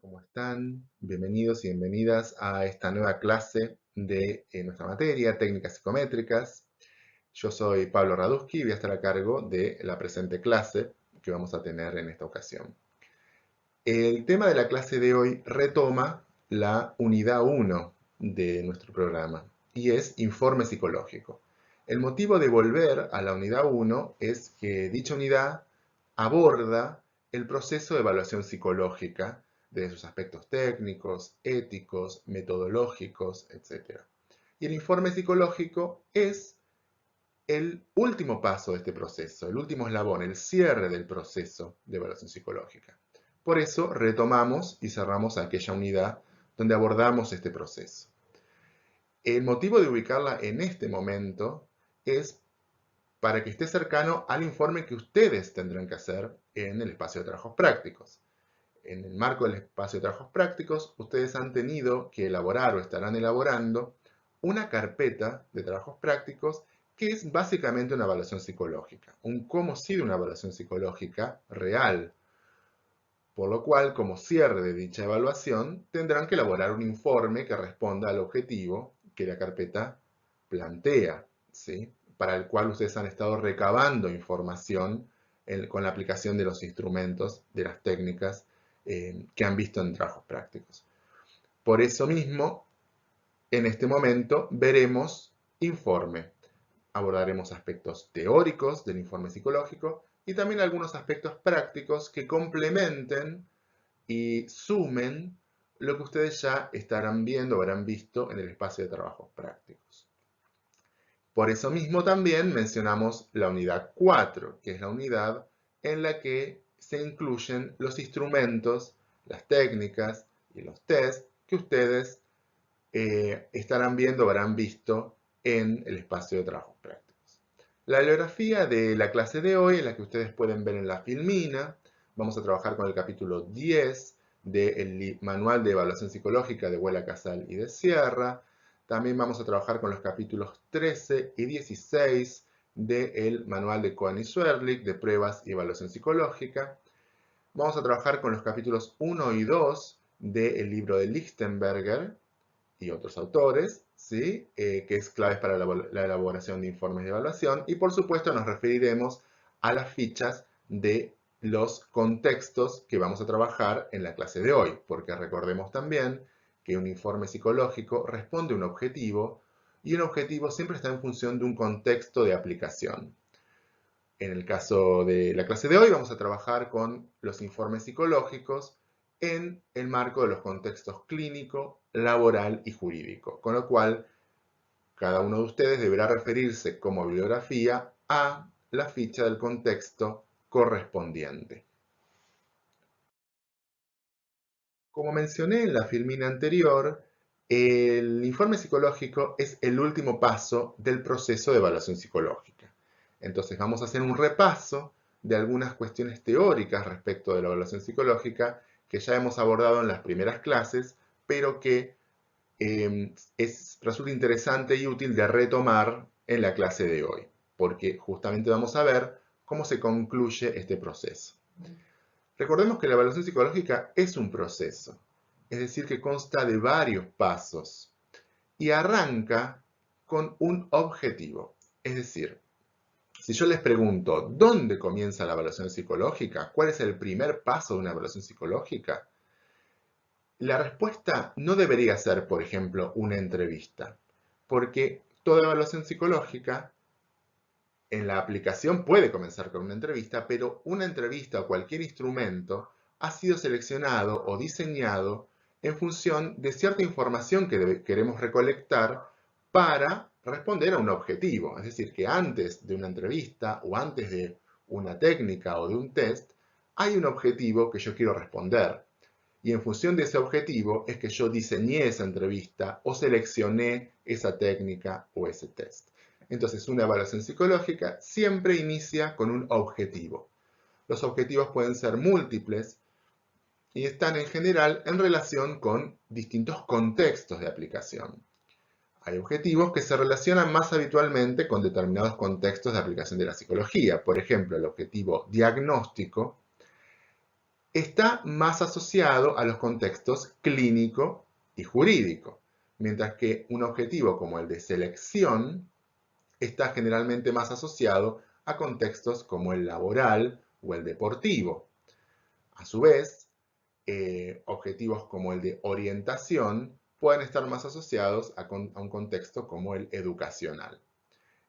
¿Cómo están? Bienvenidos y bienvenidas a esta nueva clase de nuestra materia, técnicas psicométricas. Yo soy Pablo Raduski y voy a estar a cargo de la presente clase que vamos a tener en esta ocasión. El tema de la clase de hoy retoma la unidad 1 de nuestro programa y es informe psicológico. El motivo de volver a la unidad 1 es que dicha unidad aborda el proceso de evaluación psicológica de sus aspectos técnicos, éticos, metodológicos, etc. Y el informe psicológico es el último paso de este proceso, el último eslabón, el cierre del proceso de evaluación psicológica. Por eso retomamos y cerramos aquella unidad donde abordamos este proceso. El motivo de ubicarla en este momento es para que esté cercano al informe que ustedes tendrán que hacer en el espacio de trabajos prácticos. En el marco del espacio de trabajos prácticos, ustedes han tenido que elaborar o estarán elaborando una carpeta de trabajos prácticos que es básicamente una evaluación psicológica, un cómo si de una evaluación psicológica real. Por lo cual, como cierre de dicha evaluación, tendrán que elaborar un informe que responda al objetivo que la carpeta plantea, ¿sí? Para el cual ustedes han estado recabando información con la aplicación de los instrumentos, de las técnicas que han visto en trabajos prácticos. Por eso mismo, en este momento veremos informe. Abordaremos aspectos teóricos del informe psicológico y también algunos aspectos prácticos que complementen y sumen lo que ustedes ya estarán viendo o habrán visto en el espacio de trabajos prácticos. Por eso mismo también mencionamos la unidad 4, que es la unidad en la que se incluyen los instrumentos, las técnicas y los tests que ustedes estarán viendo o habrán visto en el espacio de trabajos prácticos. La bibliografía de la clase de hoy es la que ustedes pueden ver en la filmina. Vamos a trabajar con el capítulo 10 del Manual de Evaluación Psicológica de Huela Casal y de Sierra. También vamos a trabajar con los capítulos 13 y 16 del Manual de Cohen y Swerlik de Pruebas y Evaluación Psicológica. Vamos a trabajar con los capítulos 1 y 2 del libro de Lichtenberger y otros autores, ¿sí? Que es claves para la elaboración de informes de evaluación. Y por supuesto nos referiremos a las fichas de los contextos que vamos a trabajar en la clase de hoy, porque recordemos también que un informe psicológico responde a un objetivo y un objetivo siempre está en función de un contexto de aplicación. En el caso de la clase de hoy vamos a trabajar con los informes psicológicos en el marco de los contextos clínico, laboral y jurídico, con lo cual cada uno de ustedes deberá referirse como bibliografía a la ficha del contexto correspondiente. Como mencioné en la filmina anterior, el informe psicológico es el último paso del proceso de evaluación psicológica. Entonces vamos a hacer un repaso de algunas cuestiones teóricas respecto de la evaluación psicológica que ya hemos abordado en las primeras clases, pero que resulta interesante y útil de retomar en la clase de hoy, porque justamente vamos a ver cómo se concluye este proceso. Recordemos que la evaluación psicológica es un proceso, es decir, que consta de varios pasos y arranca con un objetivo. Es decir, si yo les pregunto, ¿dónde comienza la evaluación psicológica? ¿Cuál es el primer paso de una evaluación psicológica? La respuesta no debería ser, por ejemplo, una entrevista, porque toda evaluación psicológica en la aplicación puede comenzar con una entrevista, pero una entrevista o cualquier instrumento ha sido seleccionado o diseñado en función de cierta información que queremos recolectar para responder a un objetivo. Es decir, que antes de una entrevista o antes de una técnica o de un test, hay un objetivo que yo quiero responder. Y en función de ese objetivo es que yo diseñé esa entrevista o seleccioné esa técnica o ese test. Entonces, una evaluación psicológica siempre inicia con un objetivo. Los objetivos pueden ser múltiples y están en general en relación con distintos contextos de aplicación. Hay objetivos que se relacionan más habitualmente con determinados contextos de aplicación de la psicología. Por ejemplo, el objetivo diagnóstico está más asociado a los contextos clínico y jurídico, mientras que un objetivo como el de selección está generalmente más asociado a contextos como el laboral o el deportivo. A su vez, objetivos como el de orientación pueden estar más asociados a un contexto como el educacional.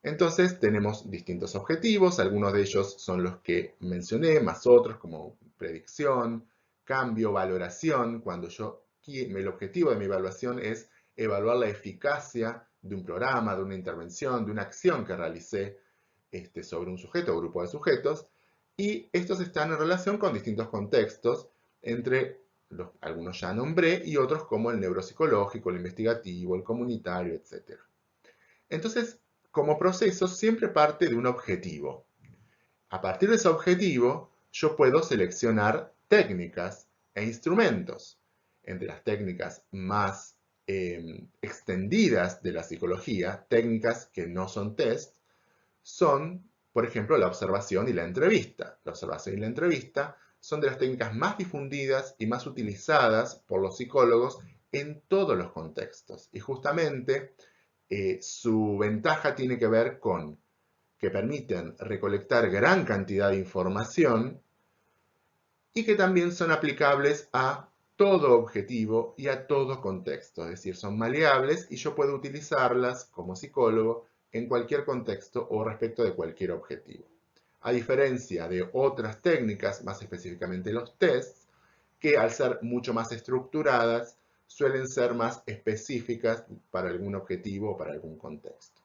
Entonces tenemos distintos objetivos, algunos de ellos son los que mencioné, más otros como predicción, cambio, valoración. El objetivo de mi evaluación es evaluar la eficacia de un programa, de una intervención, de una acción que realicé sobre un sujeto o grupo de sujetos, y estos están en relación con distintos contextos, entre algunos ya nombré y otros como el neuropsicológico, el investigativo, el comunitario, etc. Entonces, como proceso siempre parte de un objetivo. A partir de ese objetivo, yo puedo seleccionar técnicas e instrumentos. Entre las técnicas más extendidas de la psicología, técnicas que no son test, son, por ejemplo, la observación y la entrevista. La observación y la entrevista son de las técnicas más difundidas y más utilizadas por los psicólogos en todos los contextos. Y justamente su ventaja tiene que ver con que permiten recolectar gran cantidad de información y que también son aplicables a todo objetivo y a todo contexto, es decir, son maleables y yo puedo utilizarlas como psicólogo en cualquier contexto o respecto de cualquier objetivo. A diferencia de otras técnicas, más específicamente los tests, que al ser mucho más estructuradas, suelen ser más específicas para algún objetivo o para algún contexto.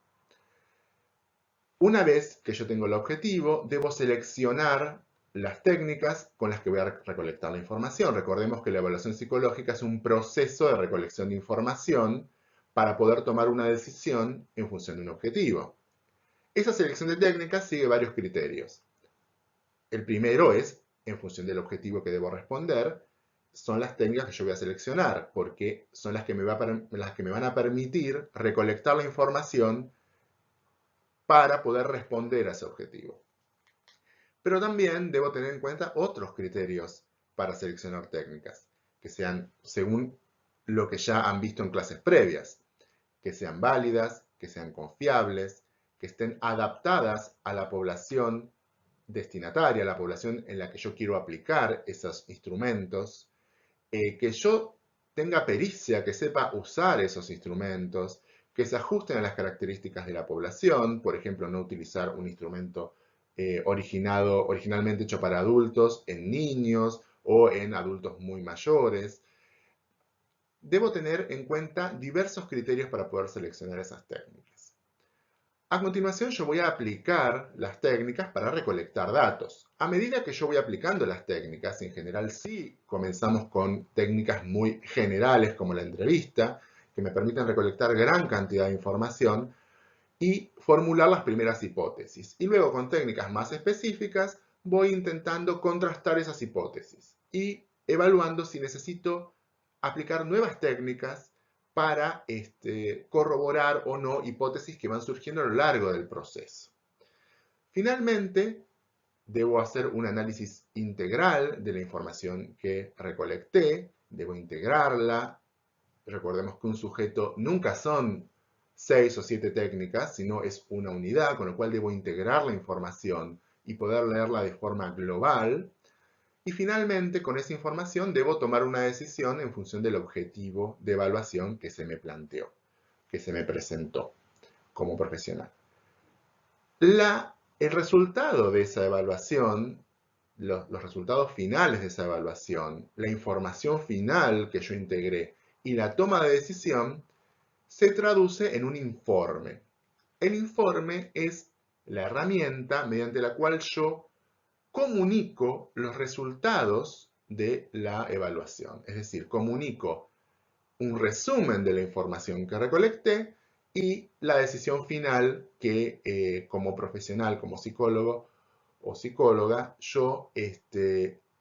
Una vez que yo tengo el objetivo, debo seleccionar las técnicas con las que voy a recolectar la información. Recordemos que la evaluación psicológica es un proceso de recolección de información para poder tomar una decisión en función de un objetivo. Esa selección de técnicas sigue varios criterios. El primero es, en función del objetivo que debo responder, son las técnicas que yo voy a seleccionar, porque son las que me van a permitir recolectar la información para poder responder a ese objetivo. Pero también debo tener en cuenta otros criterios para seleccionar técnicas, que sean según lo que ya han visto en clases previas, que sean válidas, que sean confiables, que estén adaptadas a la población destinataria, a la población en la que yo quiero aplicar esos instrumentos, que yo tenga pericia, que sepa usar esos instrumentos, que se ajusten a las características de la población, por ejemplo, no utilizar un instrumento originalmente hecho para adultos en niños o en adultos muy mayores. Debo tener en cuenta diversos criterios para poder seleccionar esas técnicas. A continuación yo voy a aplicar las técnicas para recolectar datos. A medida que yo voy aplicando las técnicas, en general sí comenzamos con técnicas muy generales como la entrevista, que me permiten recolectar gran cantidad de información y formular las primeras hipótesis. Y luego con técnicas más específicas voy intentando contrastar esas hipótesis y evaluando si necesito aplicar nuevas técnicas para corroborar o no hipótesis que van surgiendo a lo largo del proceso. Finalmente, debo hacer un análisis integral de la información que recolecté, debo integrarla. Recordemos que un sujeto nunca son 6 o 7 técnicas, sino es una unidad, con lo cual debo integrar la información y poder leerla de forma global. Y finalmente, con esa información debo tomar una decisión en función del objetivo de evaluación que se me planteó, que se me presentó como profesional. El resultado de esa evaluación, los resultados finales de esa evaluación, la información final que yo integré y la toma de decisión se traduce en un informe. El informe es la herramienta mediante la cual yo comunico los resultados de la evaluación. Es decir, comunico un resumen de la información que recolecté y la decisión final que como profesional, como psicólogo o psicóloga, yo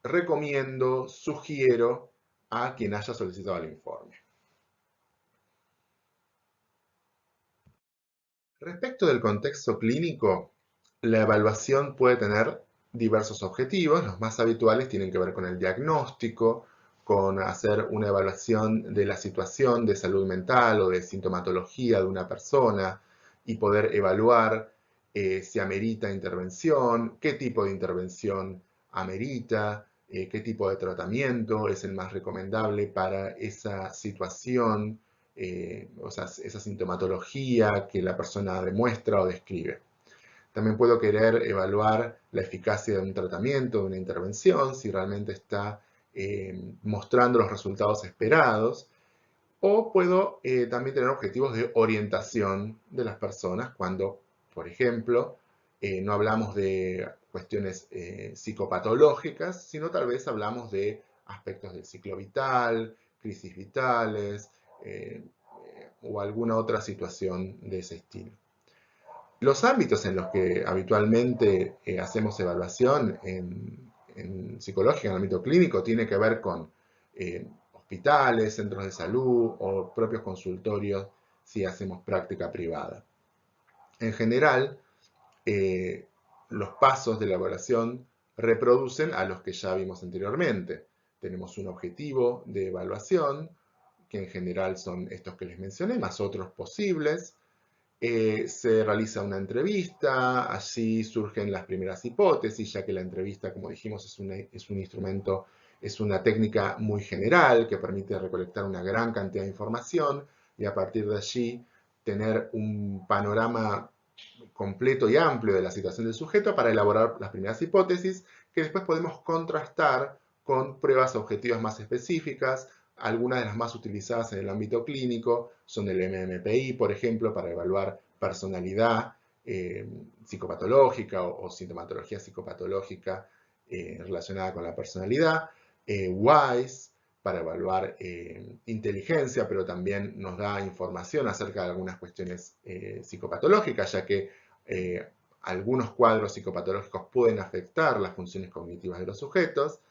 recomiendo, sugiero a quien haya solicitado el informe. Respecto del contexto clínico, la evaluación puede tener diversos objetivos. Los más habituales tienen que ver con el diagnóstico, con hacer una evaluación de la situación de salud mental o de sintomatología de una persona y poder evaluar si amerita intervención, qué tipo de intervención amerita, qué tipo de tratamiento es el más recomendable para esa situación, o sea, esa sintomatología que la persona demuestra o describe. También puedo querer evaluar la eficacia de un tratamiento, de una intervención, si realmente está mostrando los resultados esperados. O puedo también tener objetivos de orientación de las personas cuando, por ejemplo, no hablamos de cuestiones psicopatológicas, sino tal vez hablamos de aspectos del ciclo vital, crisis vitales o alguna otra situación de ese estilo. Los ámbitos en los que habitualmente hacemos evaluación en psicológica, en el ámbito clínico, tiene que ver con hospitales, centros de salud o propios consultorios si hacemos práctica privada. En general, los pasos de la evaluación reproducen a los que ya vimos anteriormente. Tenemos un objetivo de evaluación, que en general son estos que les mencioné, más otros posibles. Se realiza una entrevista, allí surgen las primeras hipótesis, ya que la entrevista, como dijimos, es un instrumento, es una técnica muy general que permite recolectar una gran cantidad de información y a partir de allí tener un panorama completo y amplio de la situación del sujeto para elaborar las primeras hipótesis que después podemos contrastar con pruebas objetivas más específicas. Algunas de las más utilizadas en el ámbito clínico son el MMPI, por ejemplo, para evaluar personalidad psicopatológica o sintomatología psicopatológica relacionada con la personalidad. WISE, para evaluar inteligencia, pero también nos da información acerca de algunas cuestiones psicopatológicas, ya que algunos cuadros psicopatológicos pueden afectar las funciones cognitivas de los sujetos.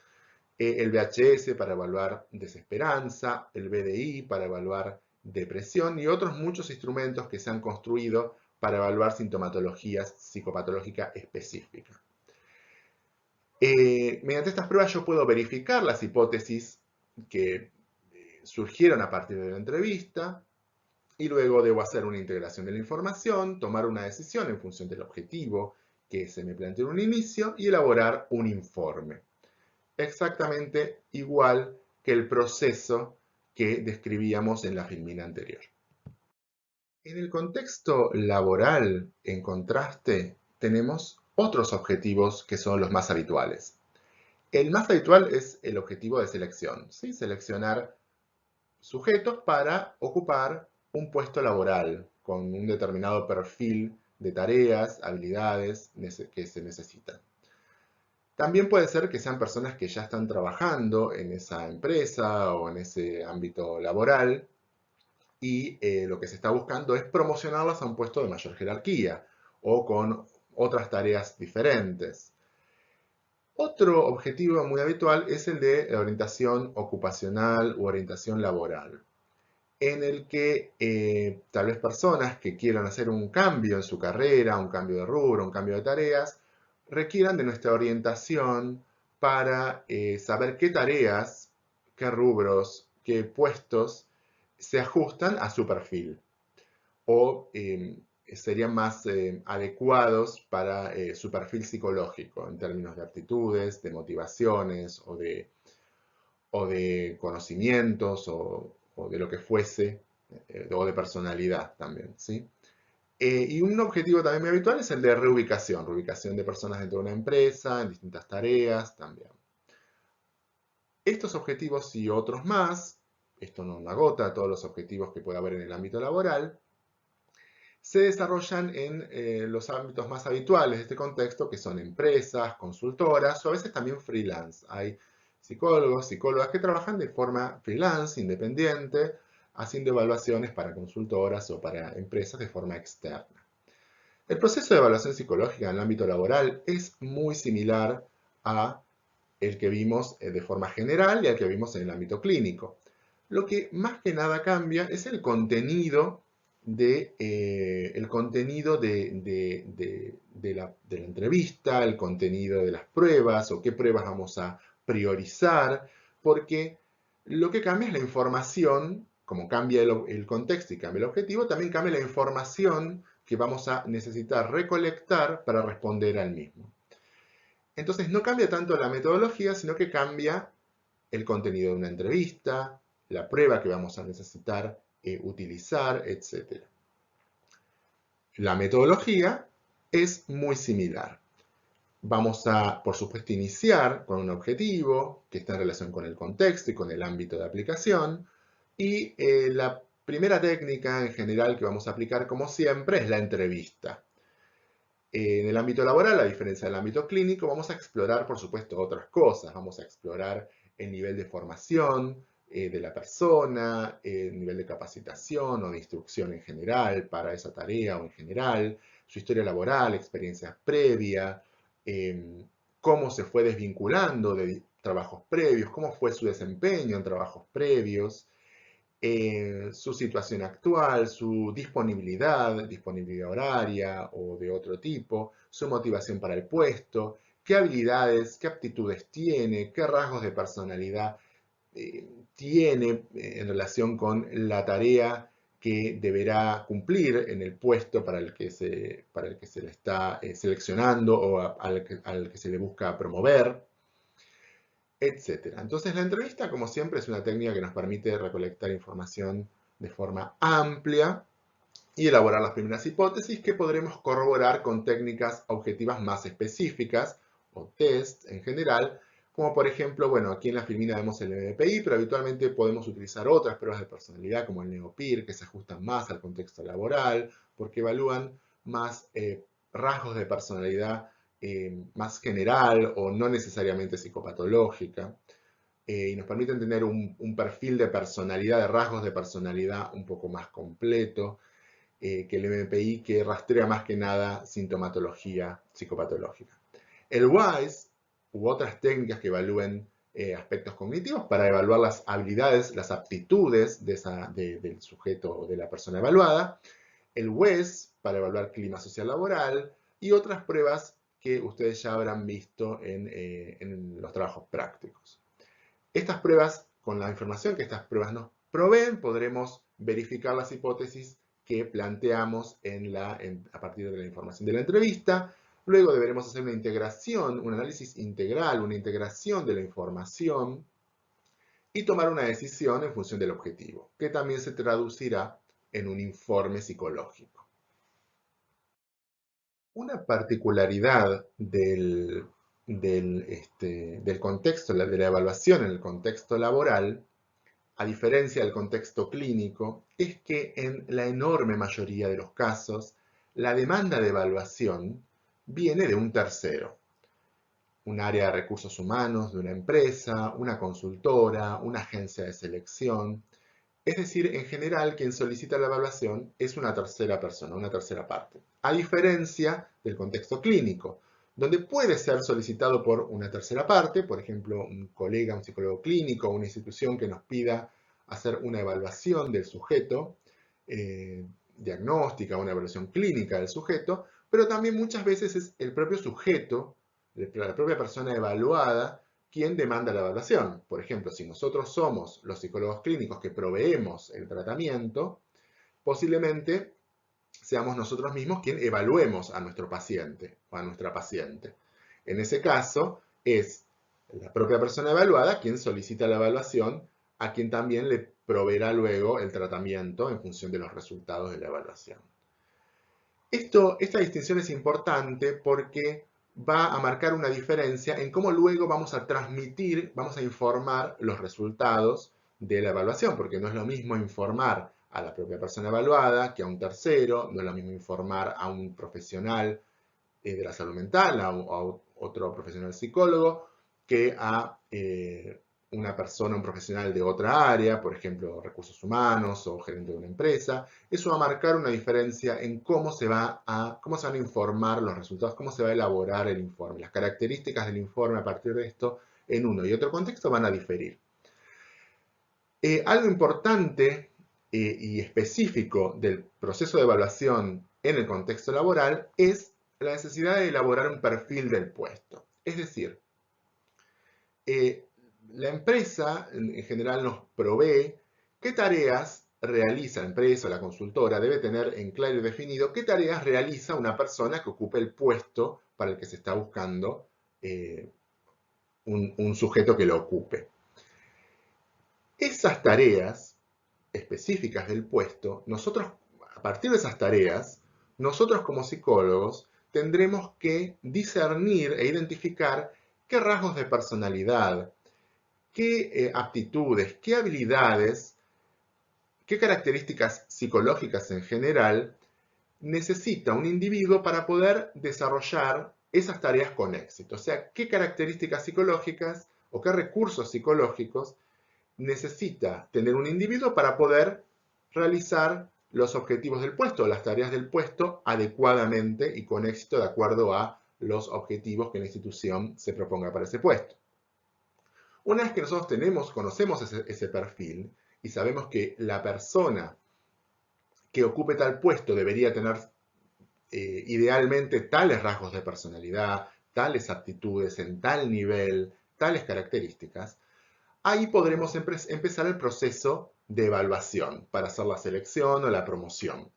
El VHS para evaluar desesperanza, el BDI para evaluar depresión y otros muchos instrumentos que se han construido para evaluar sintomatologías psicopatológicas específicas. Mediante estas pruebas yo puedo verificar las hipótesis que surgieron a partir de la entrevista y luego debo hacer una integración de la información, tomar una decisión en función del objetivo que se me planteó en un inicio y elaborar un informe. Exactamente igual que el proceso que describíamos en la filmina anterior. En el contexto laboral, en contraste, tenemos otros objetivos que son los más habituales. El más habitual es el objetivo de selección, ¿sí? Seleccionar sujetos para ocupar un puesto laboral con un determinado perfil de tareas, habilidades que se necesitan. También puede ser que sean personas que ya están trabajando en esa empresa o en ese ámbito laboral y lo que se está buscando es promocionarlas a un puesto de mayor jerarquía o con otras tareas diferentes. Otro objetivo muy habitual es el de la orientación ocupacional u orientación laboral, en el que tal vez personas que quieran hacer un cambio en su carrera, un cambio de rubro, un cambio de tareas, requieran de nuestra orientación para saber qué tareas, qué rubros, qué puestos se ajustan a su perfil o serían más adecuados para su perfil psicológico en términos de aptitudes, de motivaciones o de conocimientos o de lo que fuese, o de personalidad también, ¿sí? Y un objetivo también muy habitual es el de reubicación de personas dentro de una empresa, en distintas tareas también. Estos objetivos y otros más, esto no agota todos los objetivos que puede haber en el ámbito laboral, se desarrollan en los ámbitos más habituales de este contexto, que son empresas, consultoras o a veces también freelance. Hay psicólogos, psicólogas que trabajan de forma freelance, independiente, haciendo evaluaciones para consultoras o para empresas de forma externa. El proceso de evaluación psicológica en el ámbito laboral es muy similar a el que vimos de forma general y al que vimos en el ámbito clínico. Lo que más que nada cambia es el contenido el contenido de la entrevista, el contenido de las pruebas o qué pruebas vamos a priorizar, porque lo que cambia es la información, como cambia el contexto y cambia el objetivo, también cambia la información que vamos a necesitar recolectar para responder al mismo. Entonces no cambia tanto la metodología, sino que cambia el contenido de una entrevista, la prueba que vamos a necesitar utilizar, etc. La metodología es muy similar. Vamos a, por supuesto, iniciar con un objetivo que está en relación con el contexto y con el ámbito de aplicación. Y la primera técnica en general que vamos a aplicar, como siempre, es la entrevista. En el ámbito laboral, a diferencia del ámbito clínico, vamos a explorar, por supuesto, otras cosas. Vamos a explorar el nivel de formación de la persona, el nivel de capacitación o de instrucción en general para esa tarea o en general, su historia laboral, experiencias previas, cómo se fue desvinculando de trabajos previos, cómo fue su desempeño en trabajos previos, su situación actual, su disponibilidad horaria o de otro tipo, su motivación para el puesto, qué habilidades, qué aptitudes tiene, qué rasgos de personalidad tiene en relación con la tarea que deberá cumplir en el puesto para el que se le está seleccionando o al que se le busca promover, etcétera. Entonces la entrevista, como siempre, es una técnica que nos permite recolectar información de forma amplia y elaborar las primeras hipótesis que podremos corroborar con técnicas objetivas más específicas o test en general, como por ejemplo, bueno, aquí en la Filmina vemos el MBPI, pero habitualmente podemos utilizar otras pruebas de personalidad como el NeoPIR, que se ajustan más al contexto laboral, porque evalúan más rasgos de personalidad más general o no necesariamente psicopatológica, y nos permiten tener un perfil de personalidad, de rasgos de personalidad un poco más completo que el MPI, que rastrea más que nada sintomatología psicopatológica. El WISE u otras técnicas que evalúen aspectos cognitivos para evaluar las habilidades, las aptitudes del sujeto o de la persona evaluada. El WES para evaluar clima social laboral y otras pruebas que ustedes ya habrán visto en los trabajos prácticos. Estas pruebas, con la información que estas pruebas nos proveen, podremos verificar las hipótesis que planteamos a partir de la información de la entrevista. Luego deberemos hacer una integración, un análisis integral, una integración de la información y tomar una decisión en función del objetivo, que también se traducirá en un informe psicológico. Una particularidad del contexto, de la evaluación en el contexto laboral, a diferencia del contexto clínico, es que en la enorme mayoría de los casos, la demanda de evaluación viene de un tercero. Un área de recursos humanos de una empresa, una consultora, una agencia de selección. Es decir, en general, quien solicita la evaluación es una tercera persona, una tercera parte. A diferencia del contexto clínico, donde puede ser solicitado por una tercera parte, por ejemplo, un colega, un psicólogo clínico, una institución que nos pida hacer una evaluación del sujeto, diagnóstica, una evaluación clínica del sujeto, pero también muchas veces es el propio sujeto, la propia persona evaluada, quien demanda la evaluación. Por ejemplo, si nosotros somos los psicólogos clínicos que proveemos el tratamiento, posiblemente seamos nosotros mismos quien evaluemos a nuestro paciente o a nuestra paciente. En ese caso, es la propia persona evaluada quien solicita la evaluación, a quien también le proveerá luego el tratamiento en función de los resultados de la evaluación. Esta distinción es importante porque va a marcar una diferencia en cómo luego vamos a transmitir, vamos a informar los resultados de la evaluación, porque no es lo mismo informar a la propia persona evaluada que a un tercero, no es lo mismo informar a un profesional de la salud mental, a otro profesional psicólogo, que a una persona, un profesional de otra área, por ejemplo, recursos humanos o gerente de una empresa. Eso va a marcar una diferencia en cómo se van a informar los resultados, cómo se va a elaborar el informe. Las características del informe a partir de esto en uno y otro contexto van a diferir. Algo importante y específico del proceso de evaluación en el contexto laboral es la necesidad de elaborar un perfil del puesto. Es decir, la empresa en general nos provee qué tareas realiza la empresa o la consultora, debe tener en claro y definido qué tareas realiza una persona que ocupe el puesto para el que se está buscando un sujeto que lo ocupe. Esas tareas específicas del puesto, nosotros, a partir de esas tareas, nosotros como psicólogos tendremos que discernir e identificar qué rasgos de personalidad, qué aptitudes, qué habilidades, qué características psicológicas en general necesita un individuo para poder desarrollar esas tareas con éxito. O sea, qué características psicológicas o qué recursos psicológicos necesita tener un individuo para poder realizar los objetivos del puesto, las tareas del puesto adecuadamente y con éxito de acuerdo a los objetivos que la institución se proponga para ese puesto. Una vez que nosotros conocemos ese perfil y sabemos que la persona que ocupe tal puesto debería tener idealmente tales rasgos de personalidad, tales aptitudes en tal nivel, tales características, ahí podremos empezar el proceso de evaluación para hacer la selección o la promoción.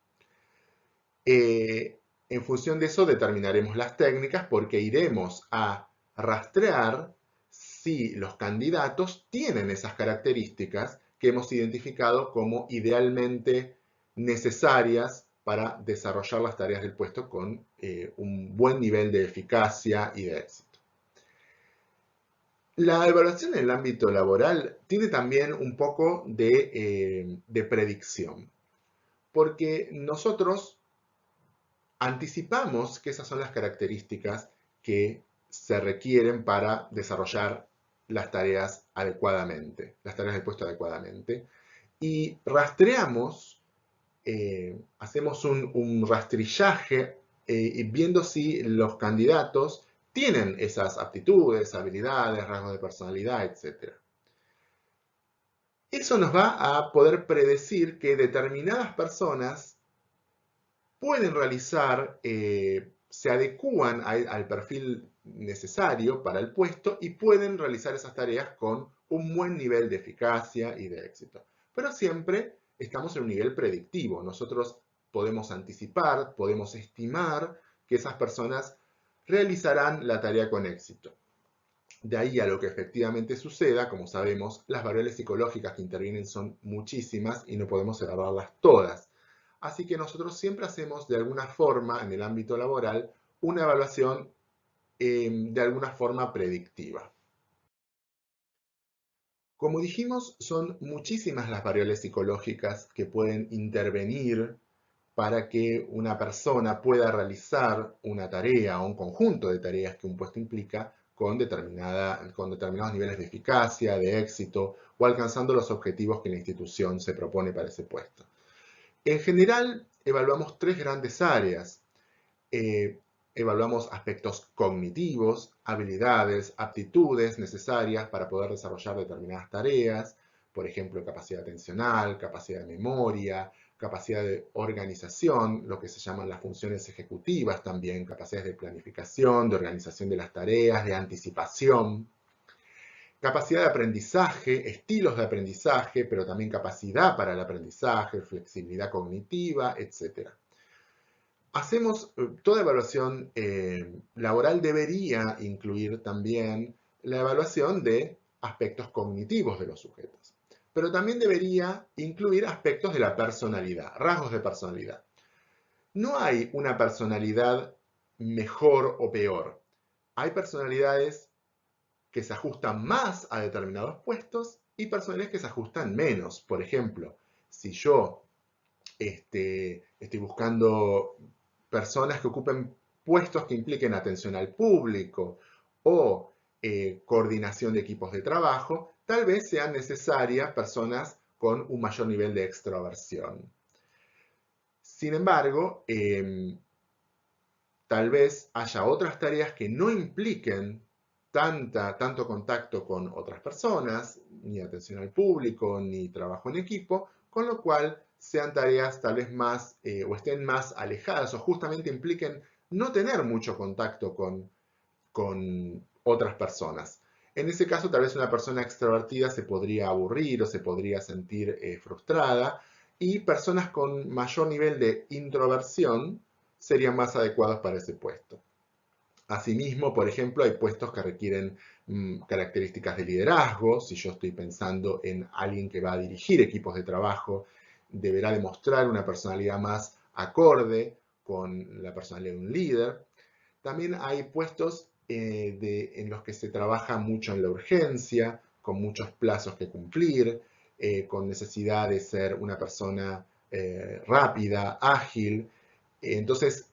En función de eso determinaremos las técnicas porque iremos a rastrear si los candidatos tienen esas características que hemos identificado como idealmente necesarias para desarrollar las tareas del puesto con un buen nivel de eficacia y de éxito. La evaluación en el ámbito laboral tiene también un poco de predicción, porque nosotros anticipamos que esas son las características que se requieren para desarrollar las tareas adecuadamente, las tareas del puesto adecuadamente, y rastreamos, hacemos un rastrillaje viendo si los candidatos tienen esas aptitudes, habilidades, rasgos de personalidad, etc. Eso nos va a poder predecir que determinadas personas pueden realizar, se adecúan al perfil necesario para el puesto y pueden realizar esas tareas con un buen nivel de eficacia y de éxito. Pero siempre estamos en un nivel predictivo. Nosotros podemos anticipar, podemos estimar que esas personas realizarán la tarea con éxito. De ahí a lo que efectivamente suceda, como sabemos, las variables psicológicas que intervienen son muchísimas y no podemos evaluarlas todas. Así que nosotros siempre hacemos de alguna forma en el ámbito laboral una evaluación de alguna forma predictiva. Como dijimos, son muchísimas las variables psicológicas que pueden intervenir para que una persona pueda realizar una tarea o un conjunto de tareas que un puesto implica con determinados niveles de eficacia, de éxito o alcanzando los objetivos que la institución se propone para ese puesto. En general, evaluamos tres grandes áreas. Evaluamos aspectos cognitivos, habilidades, aptitudes necesarias para poder desarrollar determinadas tareas, por ejemplo, capacidad atencional, capacidad de memoria, capacidad de organización, lo que se llaman las funciones ejecutivas también, capacidades de planificación, de organización de las tareas, de anticipación, capacidad de aprendizaje, estilos de aprendizaje, pero también capacidad para el aprendizaje, flexibilidad cognitiva, etc. Toda evaluación laboral debería incluir también la evaluación de aspectos cognitivos de los sujetos, pero también debería incluir aspectos de la personalidad, rasgos de personalidad. No hay una personalidad mejor o peor. Hay personalidades que se ajustan más a determinados puestos y personalidades que se ajustan menos. Por ejemplo, si yo estoy buscando personas que ocupen puestos que impliquen atención al público o coordinación de equipos de trabajo, tal vez sean necesarias personas con un mayor nivel de extroversión. Sin embargo, tal vez haya otras tareas que no impliquen tanto contacto con otras personas, ni atención al público, ni trabajo en equipo, con lo cual sean tareas tal vez más o estén más alejadas o justamente impliquen no tener mucho contacto con otras personas. En ese caso, tal vez una persona extrovertida se podría aburrir o se podría sentir frustrada y personas con mayor nivel de introversión serían más adecuados para ese puesto. Asimismo, por ejemplo, hay puestos que requieren características de liderazgo. Si yo estoy pensando en alguien que va a dirigir equipos de trabajo, deberá demostrar una personalidad más acorde con la personalidad de un líder. También hay puestos en los que se trabaja mucho en la urgencia, con muchos plazos que cumplir, con necesidad de ser una persona rápida, ágil. Entonces,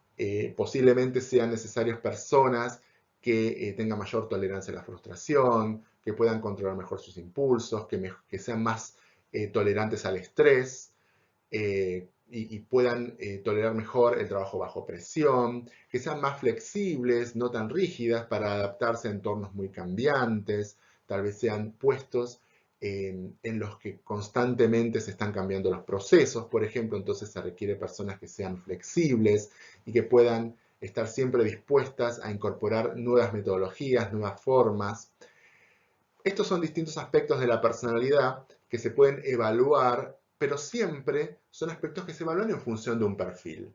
posiblemente sean necesarias personas que tengan mayor tolerancia a la frustración, que puedan controlar mejor sus impulsos, que sean más tolerantes al estrés, y puedan tolerar mejor el trabajo bajo presión, que sean más flexibles, no tan rígidas para adaptarse a entornos muy cambiantes, tal vez sean puestos en los que constantemente se están cambiando los procesos, por ejemplo, entonces se requiere personas que sean flexibles y que puedan estar siempre dispuestas a incorporar nuevas metodologías, nuevas formas. Estos son distintos aspectos de la personalidad que se pueden evaluar, pero siempre son aspectos que se evalúan en función de un perfil.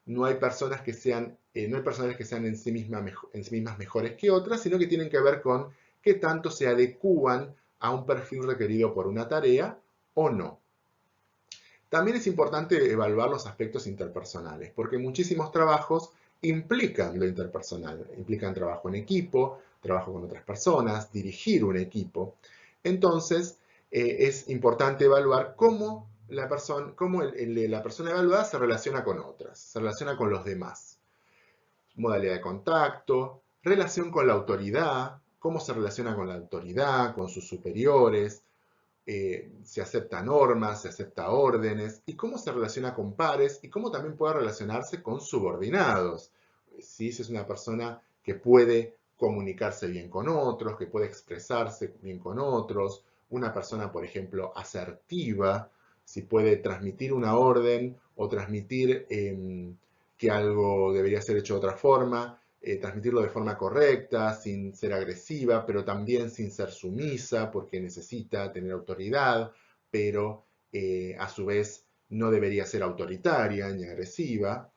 No hay personas que sean, no hay personas que sean en sí mismas mejores que otras, sino que tienen que ver con qué tanto se adecúan a un perfil requerido por una tarea o no. También es importante evaluar los aspectos interpersonales, porque muchísimos trabajos implican lo interpersonal, implican trabajo en equipo, trabajo con otras personas, dirigir un equipo. Entonces, es importante evaluar cómo la persona evaluada se relaciona con otras, se relaciona con los demás. Modalidad de contacto, relación con la autoridad, cómo se relaciona con la autoridad, con sus superiores, se acepta normas, se acepta órdenes, y cómo se relaciona con pares y cómo también puede relacionarse con subordinados. Si es una persona que puede comunicarse bien con otros, que puede expresarse bien con otros, una persona, por ejemplo, asertiva, si puede transmitir una orden o transmitir que algo debería ser hecho de otra forma, transmitirlo de forma correcta, sin ser agresiva, pero también sin ser sumisa, porque necesita tener autoridad, pero a su vez no debería ser autoritaria ni agresiva.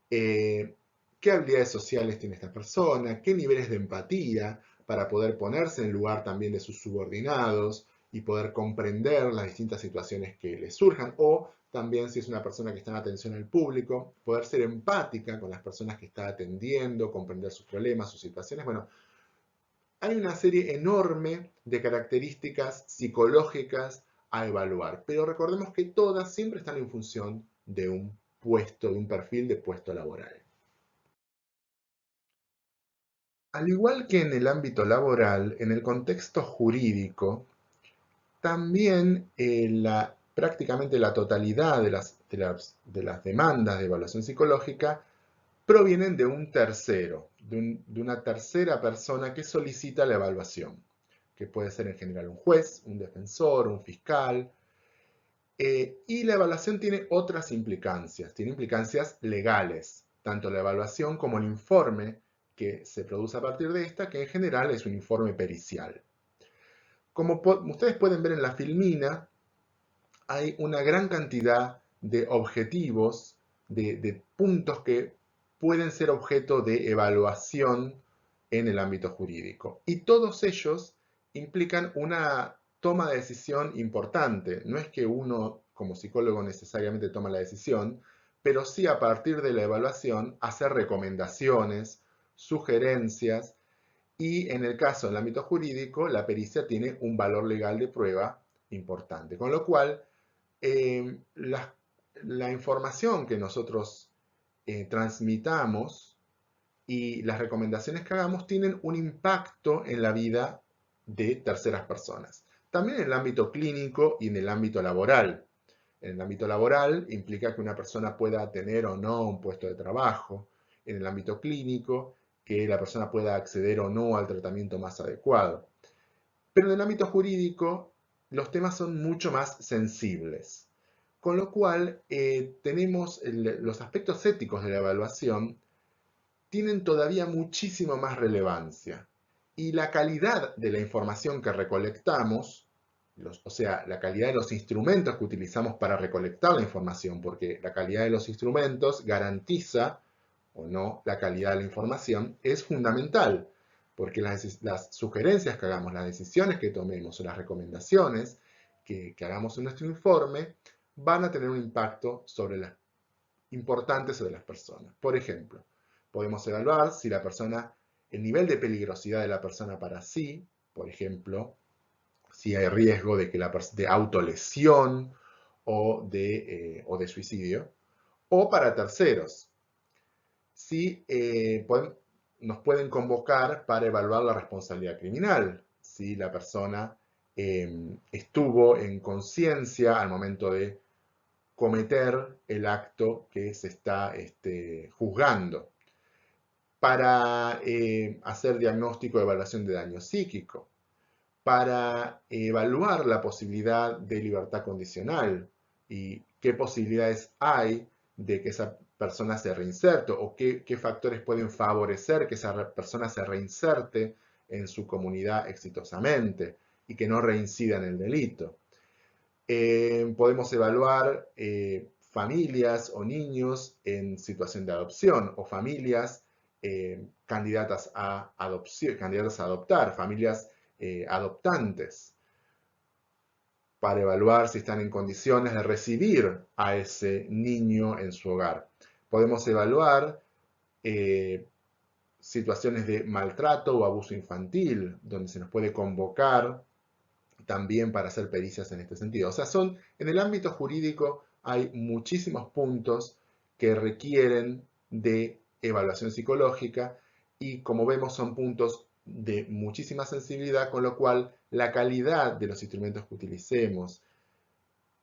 ¿Qué habilidades sociales tiene esta persona? ¿Qué niveles de empatía para poder ponerse en el lugar también de sus subordinados y poder comprender las distintas situaciones que le surjan? O también, si es una persona que está en atención al público, poder ser empática con las personas que está atendiendo, comprender sus problemas, sus situaciones. Bueno, hay una serie enorme de características psicológicas a evaluar, pero recordemos que todas siempre están en función de un puesto, de un perfil de puesto laboral. Al igual que en el ámbito laboral, en el contexto jurídico, también prácticamente la totalidad de las demandas de evaluación psicológica provienen de un tercero, de una tercera persona que solicita la evaluación, que puede ser en general un juez, un defensor, un fiscal. Y la evaluación tiene otras implicancias, tiene implicancias legales, tanto la evaluación como el informe que se produce a partir de esta, que en general es un informe pericial. Como ustedes pueden ver en la filmina, hay una gran cantidad de objetivos, de puntos que pueden ser objeto de evaluación en el ámbito jurídico. Y todos ellos implican una toma de decisión importante. No es que uno como psicólogo necesariamente toma la decisión, pero sí a partir de la evaluación hacer recomendaciones, sugerencias, y en el caso del ámbito jurídico, la pericia tiene un valor legal de prueba importante. Con lo cual, la información que nosotros transmitamos y las recomendaciones que hagamos tienen un impacto en la vida de terceras personas. También en el ámbito clínico y en el ámbito laboral. En el ámbito laboral implica que una persona pueda tener o no un puesto de trabajo. En el ámbito clínico, que la persona pueda acceder o no al tratamiento más adecuado. Pero en el ámbito jurídico, los temas son mucho más sensibles. Con lo cual, tenemos los aspectos éticos de la evaluación tienen todavía muchísimo más relevancia. Y la calidad de la información que recolectamos, o sea, la calidad de los instrumentos que utilizamos para recolectar la información, porque la calidad de los instrumentos garantiza o no la calidad de la información, es fundamental, porque las sugerencias que hagamos, las decisiones que tomemos o las recomendaciones que hagamos en nuestro informe van a tener un impacto importante sobre las personas. Por ejemplo, podemos evaluar si la persona, el nivel de peligrosidad de la persona para sí, por ejemplo, si hay riesgo de, de autolesión o de suicidio, o para terceros, si nos pueden convocar para evaluar la responsabilidad criminal, si la persona estuvo en conciencia al momento de cometer el acto que se está juzgando, para hacer diagnóstico de evaluación de daño psíquico, para evaluar la posibilidad de libertad condicional y qué posibilidades hay de que esa persona se reinserte o qué factores pueden favorecer que esa persona se reinserte en su comunidad exitosamente y que no reincida en el delito. Podemos evaluar familias o niños en situación de adopción o familias candidatas a adopción, candidatas a adoptar, familias adoptantes, para evaluar si están en condiciones de recibir a ese niño en su hogar. Podemos evaluar situaciones de maltrato o abuso infantil, donde se nos puede convocar también para hacer pericias en este sentido. O sea, en el ámbito jurídico hay muchísimos puntos que requieren de evaluación psicológica y como vemos son puntos de muchísima sensibilidad, con lo cual la calidad de los instrumentos que utilicemos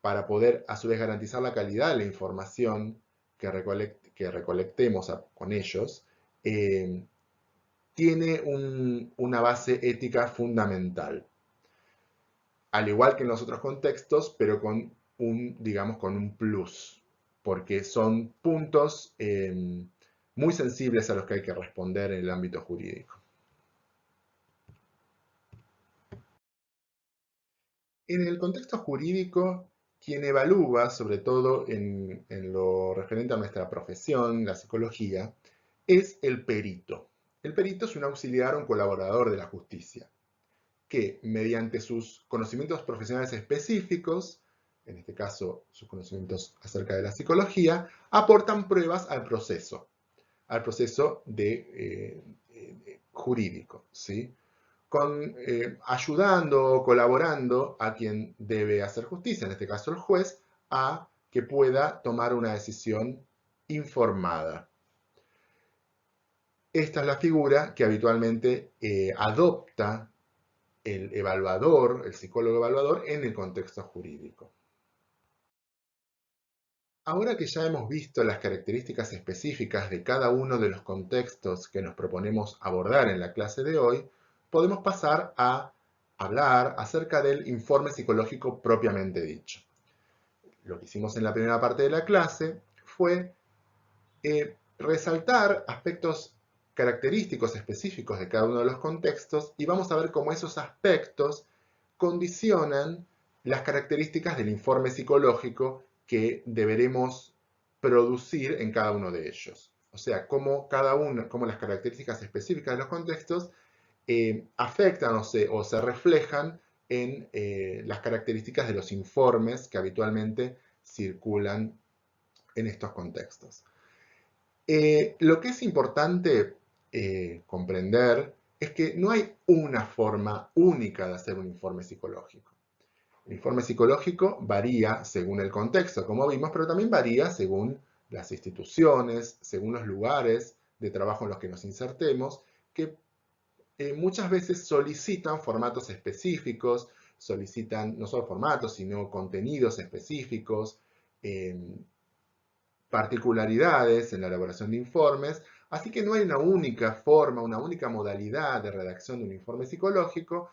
para poder a su vez garantizar la calidad de la información que recolectemos con ellos, tiene una base ética fundamental, al igual que en los otros contextos, pero con digamos, con un plus, porque son puntos muy sensibles a los que hay que responder en el ámbito jurídico. En el contexto jurídico, quien evalúa, sobre todo en lo referente a nuestra profesión, la psicología, es el perito. El perito es un auxiliar o un colaborador de la justicia, que mediante sus conocimientos profesionales específicos, en este caso sus conocimientos acerca de la psicología, aportan pruebas al proceso jurídico, ¿sí? Ayudando o colaborando a quien debe hacer justicia, en este caso el juez, a que pueda tomar una decisión informada. Esta es la figura que habitualmente adopta el evaluador, el psicólogo evaluador, en el contexto jurídico. Ahora que ya hemos visto las características específicas de cada uno de los contextos que nos proponemos abordar en la clase de hoy, podemos pasar a hablar acerca del informe psicológico propiamente dicho. Lo que hicimos en la primera parte de la clase fue resaltar aspectos característicos específicos de cada uno de los contextos y vamos a ver cómo esos aspectos condicionan las características del informe psicológico que deberemos producir en cada uno de ellos. O sea, cómo las características específicas de los contextos afectan o se reflejan en las características de los informes que habitualmente circulan en estos contextos. Lo que es importante comprender es que no hay una forma única de hacer un informe psicológico. El informe psicológico varía según el contexto, como vimos, pero también varía según las instituciones, según los lugares de trabajo en los que nos insertemos, que muchas veces solicitan formatos específicos, solicitan no solo formatos, sino contenidos específicos, particularidades en la elaboración de informes, así que no hay una única forma, una única modalidad de redacción de un informe psicológico,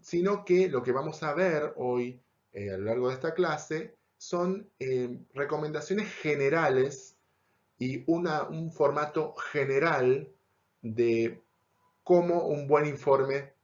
sino que lo que vamos a ver hoy a lo largo de esta clase son recomendaciones generales y un formato general de cómo un buen informe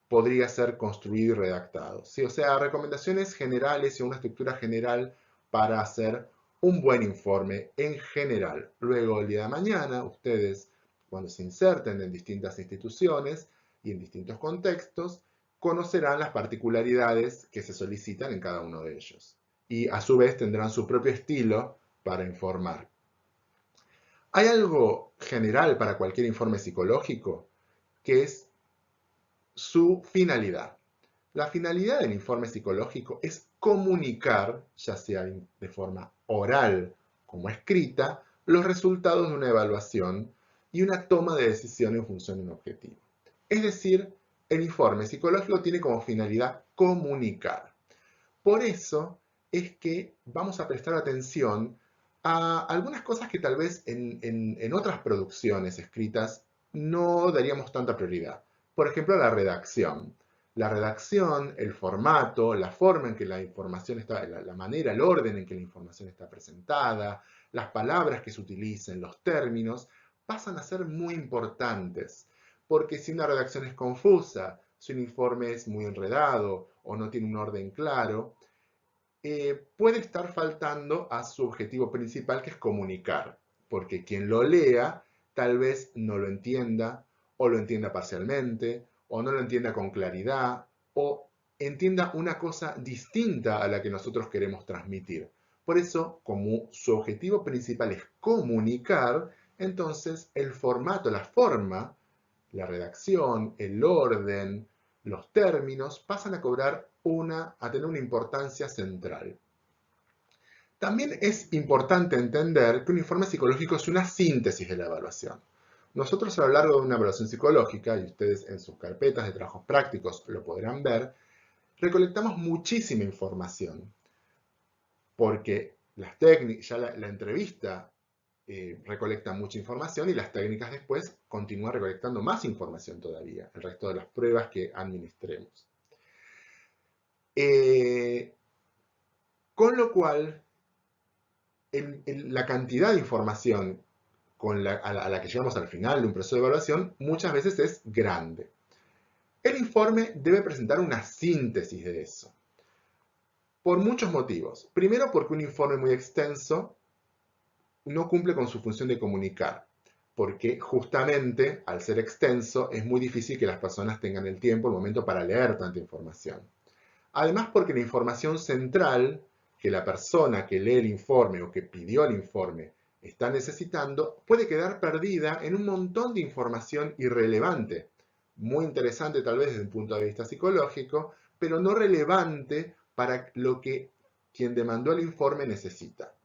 podría ser construido y redactado. ¿Sí? O sea, recomendaciones generales y una estructura general para hacer un buen informe en general. Luego, el día de mañana, ustedes, cuando se inserten en distintas instituciones y en distintos contextos, conocerán las particularidades que se solicitan en cada uno de ellos. Y a su vez tendrán su propio estilo para informar. Hay algo general para cualquier informe psicológico, que es su finalidad. La finalidad del informe psicológico es comunicar, ya sea de forma oral como escrita, los resultados de una evaluación y una toma de decisión en función de un objetivo. Es decir, el informe psicológico tiene como finalidad comunicar. Por eso es que vamos a prestar atención a algunas cosas que tal vez en otras producciones escritas no daríamos tanta prioridad. Por ejemplo, la redacción. La redacción, el formato, la forma en que la información está, la manera, el orden en que la información está presentada, las palabras que se utilicen, los términos, pasan a ser muy importantes. Porque si una redacción es confusa, si un informe es muy enredado o no tiene un orden claro, puede estar faltando a su objetivo principal, que es comunicar, porque quien lo lea tal vez no lo entienda, o lo entienda parcialmente, o no lo entienda con claridad, o entienda una cosa distinta a la que nosotros queremos transmitir. Por eso, como su objetivo principal es comunicar, entonces el formato, la forma, la redacción, el orden, los términos pasan a tener una importancia central. También es importante entender que un informe psicológico es una síntesis de la evaluación. Nosotros a lo largo de una evaluación psicológica, y ustedes en sus carpetas de trabajos prácticos lo podrán ver, recolectamos muchísima información, porque las técnicas, ya la entrevista recolecta mucha información y las técnicas después continúan recolectando más información todavía, el resto de las pruebas que administremos. Con lo cual, la cantidad de información a la que llegamos al final de un proceso de evaluación muchas veces es grande. El informe debe presentar una síntesis de eso, por muchos motivos. Primero, porque un informe muy extenso no cumple con su función de comunicar, porque justamente al ser extenso es muy difícil que las personas tengan el tiempo, el momento para leer tanta información. Además, porque la información central que la persona que lee el informe o que pidió el informe está necesitando puede quedar perdida en un montón de información irrelevante, muy interesante tal vez desde un punto de vista psicológico, pero no relevante para lo que quien demandó el informe necesita.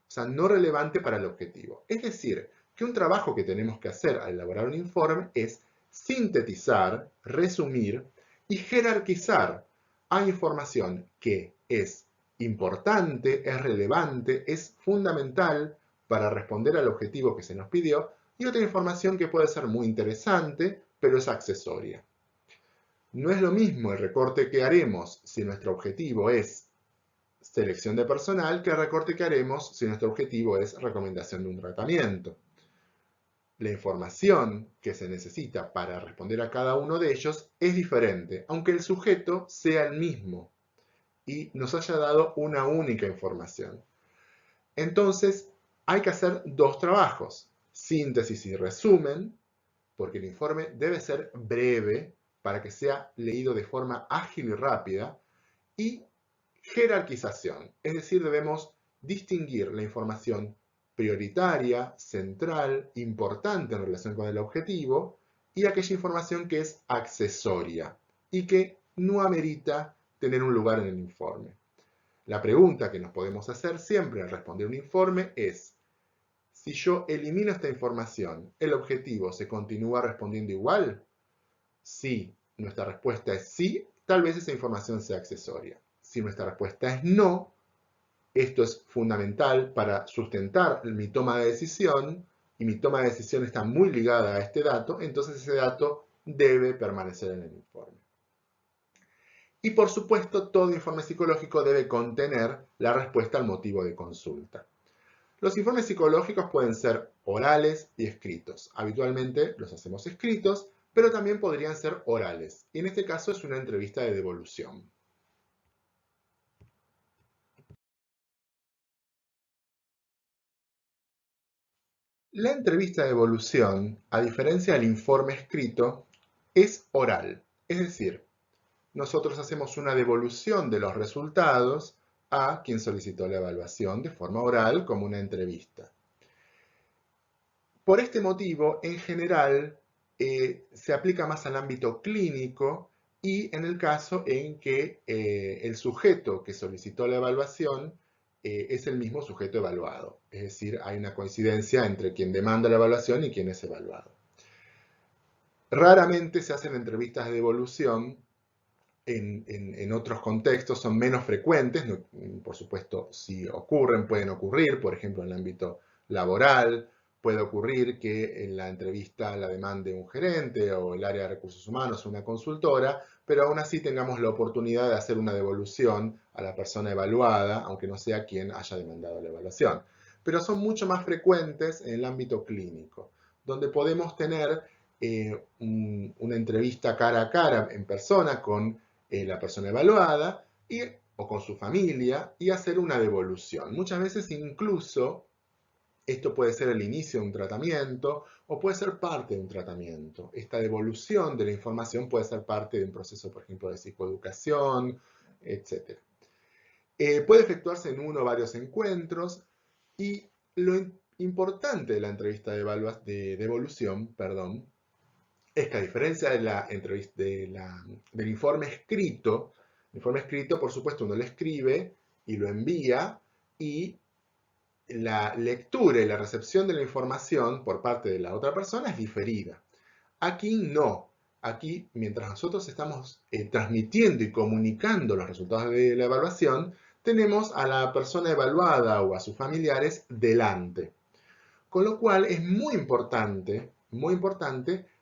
O sea, no relevante para el objetivo. Es decir, que un trabajo que tenemos que hacer al elaborar un informe es sintetizar, resumir y jerarquizar a información que es importante, es relevante, es fundamental para responder al objetivo que se nos pidió, y otra información que puede ser muy interesante, pero es accesoria. No es lo mismo el recorte que haremos si nuestro objetivo es selección de personal que el recorte que haremos si nuestro objetivo es recomendación de un tratamiento. La información que se necesita para responder a cada uno de ellos es diferente, aunque el sujeto sea el mismo y nos haya dado una única información. Entonces, hay que hacer dos trabajos, síntesis y resumen, porque el informe debe ser breve para que sea leído de forma ágil y rápida, y jerarquización, es decir, debemos distinguir la información prioritaria, central, importante en relación con el objetivo, y aquella información que es accesoria y que no amerita tener un lugar en el informe. La pregunta que nos podemos hacer siempre al responder un informe es: si yo elimino esta información, ¿el objetivo se continúa respondiendo igual? Si nuestra respuesta es sí, tal vez esa información sea accesoria. Si nuestra respuesta es no, esto es fundamental para sustentar mi toma de decisión, y mi toma de decisión está muy ligada a este dato, entonces ese dato debe permanecer en el informe. Y por supuesto, todo informe psicológico debe contener la respuesta al motivo de consulta. Los informes psicológicos pueden ser orales y escritos. Habitualmente los hacemos escritos, pero también podrían ser orales. Y en este caso es una entrevista de devolución. La entrevista de evolución, a diferencia del informe escrito, es oral. Es decir, nosotros hacemos una devolución de los resultados a quien solicitó la evaluación de forma oral como una entrevista. Por este motivo, en general, se aplica más al ámbito clínico y en el caso en que el sujeto que solicitó la evaluación es el mismo sujeto evaluado. Es decir, hay una coincidencia entre quien demanda la evaluación y quien es evaluado. Raramente se hacen entrevistas de devolución en otros contextos, son menos frecuentes, no, por supuesto, si ocurren, pueden ocurrir, por ejemplo, en el ámbito laboral, puede ocurrir que en la entrevista la demande un gerente o el área de recursos humanos o una consultora, pero aún así tengamos la oportunidad de hacer una devolución a la persona evaluada, aunque no sea quien haya demandado la evaluación. Pero son mucho más frecuentes en el ámbito clínico, donde podemos tener una entrevista cara a cara en persona con la persona evaluada o con su familia y hacer una devolución. Muchas veces incluso esto puede ser el inicio de un tratamiento o puede ser parte de un tratamiento. Esta devolución de la información puede ser parte de un proceso, por ejemplo, de psicoeducación, etc. Puede efectuarse en uno o varios encuentros y lo importante de la entrevista de devolución, es que a diferencia de la entrevista, del informe escrito, por supuesto, uno lo escribe y lo envía y la lectura y la recepción de la información por parte de la otra persona es diferida. Aquí no. Aquí, mientras nosotros estamos transmitiendo y comunicando los resultados de la evaluación, tenemos a la persona evaluada o a sus familiares delante. Con lo cual es muy importante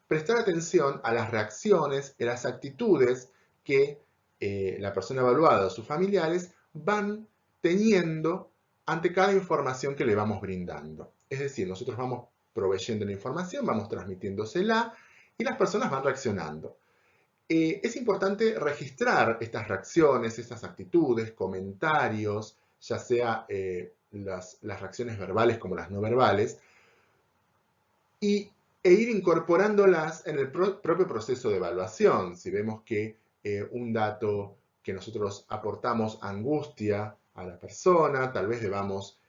prestar atención a las reacciones y las actitudes que la persona evaluada o sus familiares van teniendo ante cada información que le vamos brindando. Es decir, nosotros vamos proveyendo la información, vamos transmitiéndosela y las personas van reaccionando. Es importante registrar estas reacciones, estas actitudes, comentarios, ya sea las reacciones verbales como las no verbales, e ir incorporándolas en el propio proceso de evaluación. Si vemos que un dato que nosotros aportamos angustia a la persona, tal vez debamos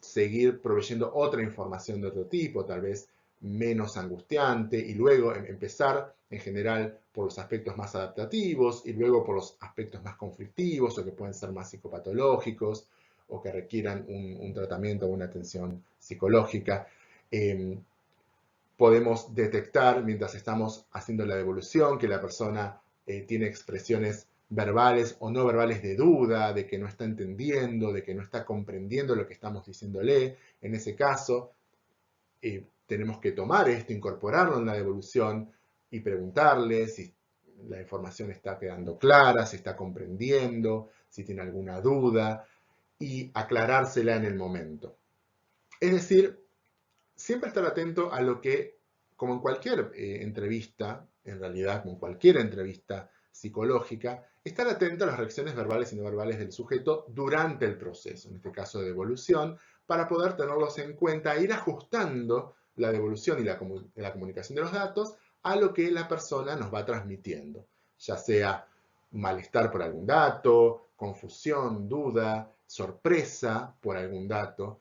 seguir proveyendo otra información de otro tipo, tal vez menos angustiante, y luego empezar en general por los aspectos más adaptativos y luego por los aspectos más conflictivos o que pueden ser más psicopatológicos o que requieran un tratamiento o una atención psicológica. Podemos detectar mientras estamos haciendo la devolución que la persona tiene expresiones verbales o no verbales de duda, de que no está entendiendo, de que no está comprendiendo lo que estamos diciéndole. En ese caso, tenemos que tomar esto, incorporarlo en la devolución y preguntarle si la información está quedando clara, si está comprendiendo, si tiene alguna duda y aclarársela en el momento. Es decir, siempre estar atento a lo que, como en cualquier entrevista, en realidad, como en cualquier entrevista psicológica, estar atento a las reacciones verbales y no verbales del sujeto durante el proceso, en este caso de devolución, para poder tenerlos en cuenta e ir ajustando la devolución y la comunicación de los datos a lo que la persona nos va transmitiendo, ya sea malestar por algún dato, confusión, duda, sorpresa por algún dato,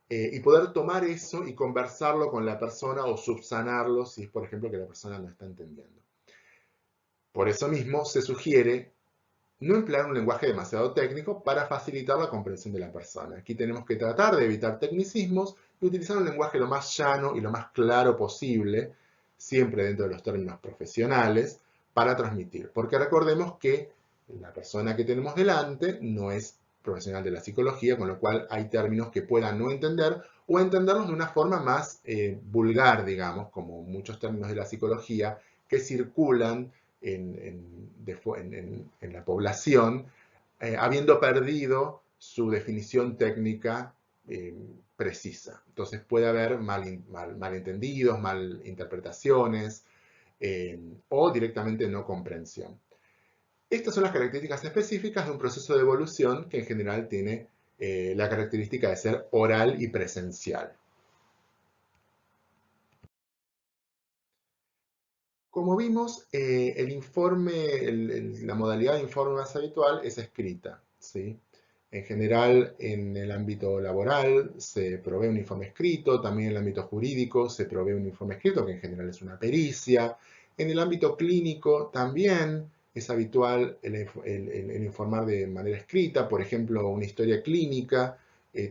y poder tomar eso y conversarlo con la persona o subsanarlo si es, por ejemplo, que la persona no está entendiendo. Por eso mismo se sugiere no emplear un lenguaje demasiado técnico para facilitar la comprensión de la persona. Aquí tenemos que tratar de evitar tecnicismos y utilizar un lenguaje lo más llano y lo más claro posible, siempre dentro de los términos profesionales, para transmitir. Porque recordemos que la persona que tenemos delante no es profesional de la psicología, con lo cual hay términos que puedan no entender o entenderlos de una forma más vulgar, digamos, como muchos términos de la psicología que circulan en la población, habiendo perdido su definición técnica precisa. Entonces puede haber malentendidos, malinterpretaciones o directamente no comprensión. Estas son las características específicas de un proceso de evolución que en general tiene la característica de ser oral y presencial. Como vimos, la modalidad de informe más habitual es escrita, ¿sí? En general, en el ámbito laboral se provee un informe escrito, también en el ámbito jurídico se provee un informe escrito, que en general es una pericia. En el ámbito clínico también es habitual el informar de manera escrita, por ejemplo, una historia clínica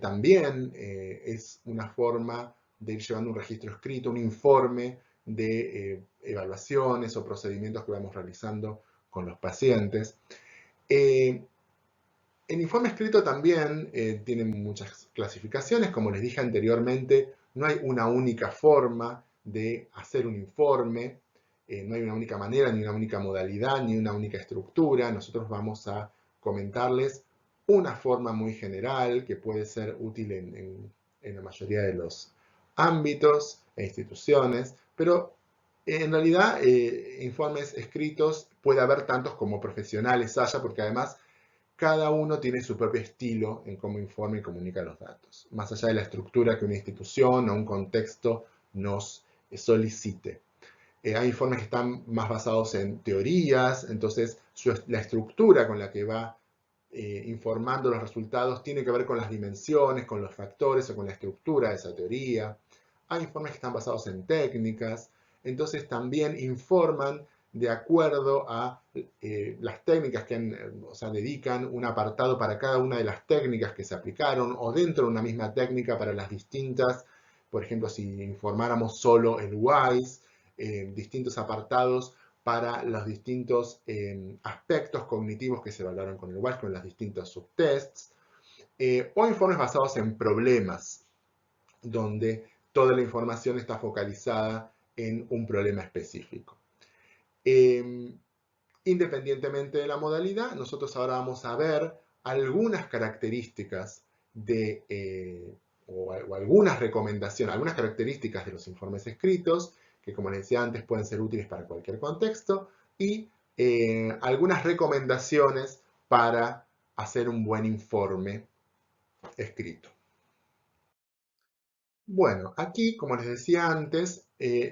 también es una forma de ir llevando un registro escrito, un informe de evaluaciones o procedimientos que vamos realizando con los pacientes. El informe escrito también tiene muchas clasificaciones. Como les dije anteriormente, no hay una única forma de hacer un informe, no hay una única manera, ni una única modalidad, ni una única estructura. Nosotros vamos a comentarles una forma muy general que puede ser útil en la mayoría de los ámbitos e instituciones, pero en realidad informes escritos puede haber tantos como profesionales haya, porque además cada uno tiene su propio estilo en cómo informa y comunica los datos, más allá de la estructura que una institución o un contexto nos solicite. Hay informes que están más basados en teorías, entonces la estructura con la que va informando los resultados tiene que ver con las dimensiones, con los factores o con la estructura de esa teoría. Hay informes que están basados en técnicas, entonces también informan de acuerdo a las técnicas o sea, dedican un apartado para cada una de las técnicas que se aplicaron o dentro de una misma técnica para las distintas, por ejemplo, si informáramos solo el WISE, distintos apartados para los distintos aspectos cognitivos que se evaluaron con el WISE, con los distintos subtests, o informes basados en problemas, donde toda la información está focalizada en un problema específico. Independientemente de la modalidad, nosotros ahora vamos a ver algunas características o algunas recomendaciones, algunas características de los informes escritos, que como les decía antes pueden ser útiles para cualquier contexto, y algunas recomendaciones para hacer un buen informe escrito. Bueno, aquí, como les decía antes,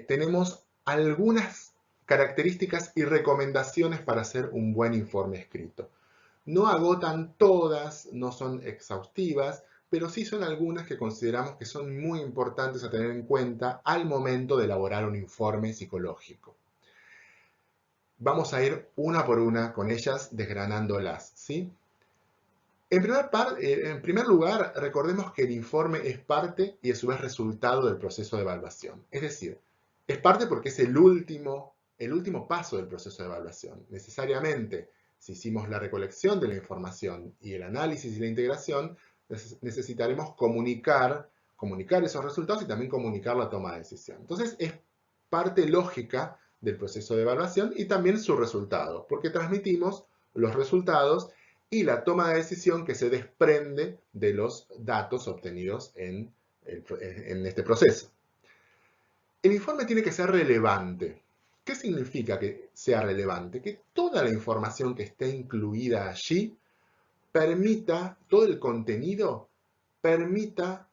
tenemos algunas características y recomendaciones para hacer un buen informe escrito. No agotan todas, no son exhaustivas, pero sí son algunas que consideramos que son muy importantes a tener en cuenta al momento de elaborar un informe psicológico. Vamos a ir una por una con ellas, desgranándolas, ¿sí? En primer lugar, recordemos que el informe es parte y a su vez resultado del proceso de evaluación. Es decir, es parte porque es el último paso del proceso de evaluación. Necesariamente, si hicimos la recolección de la información y el análisis y la integración, necesitaremos comunicar esos resultados y también comunicar la toma de decisión. Entonces, es parte lógica del proceso de evaluación y también su resultado, porque transmitimos los resultados y la toma de decisión que se desprende de los datos obtenidos en este proceso. El informe tiene que ser relevante. ¿Qué significa que sea relevante? Que toda la información que esté incluida allí permita, todo el contenido permita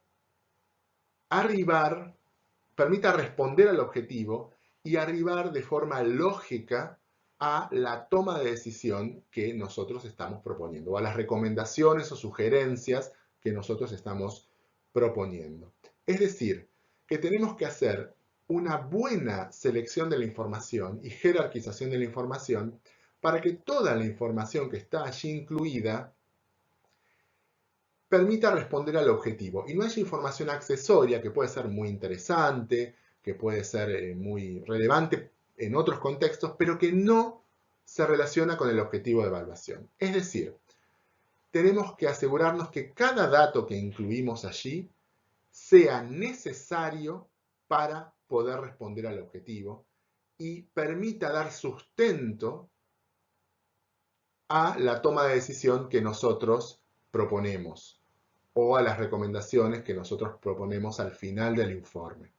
responder al objetivo y arribar de forma lógica a la toma de decisión que nosotros estamos proponiendo, o a las recomendaciones o sugerencias que nosotros estamos proponiendo. Es decir, que tenemos que hacer una buena selección de la información y jerarquización de la información para que toda la información que está allí incluida permita responder al objetivo y no haya información accesoria que puede ser muy interesante, que puede ser muy relevante en otros contextos, pero que no se relaciona con el objetivo de evaluación. Es decir, tenemos que asegurarnos que cada dato que incluimos allí sea necesario para poder responder al objetivo y permita dar sustento a la toma de decisión que nosotros proponemos o a las recomendaciones que nosotros proponemos al final del informe.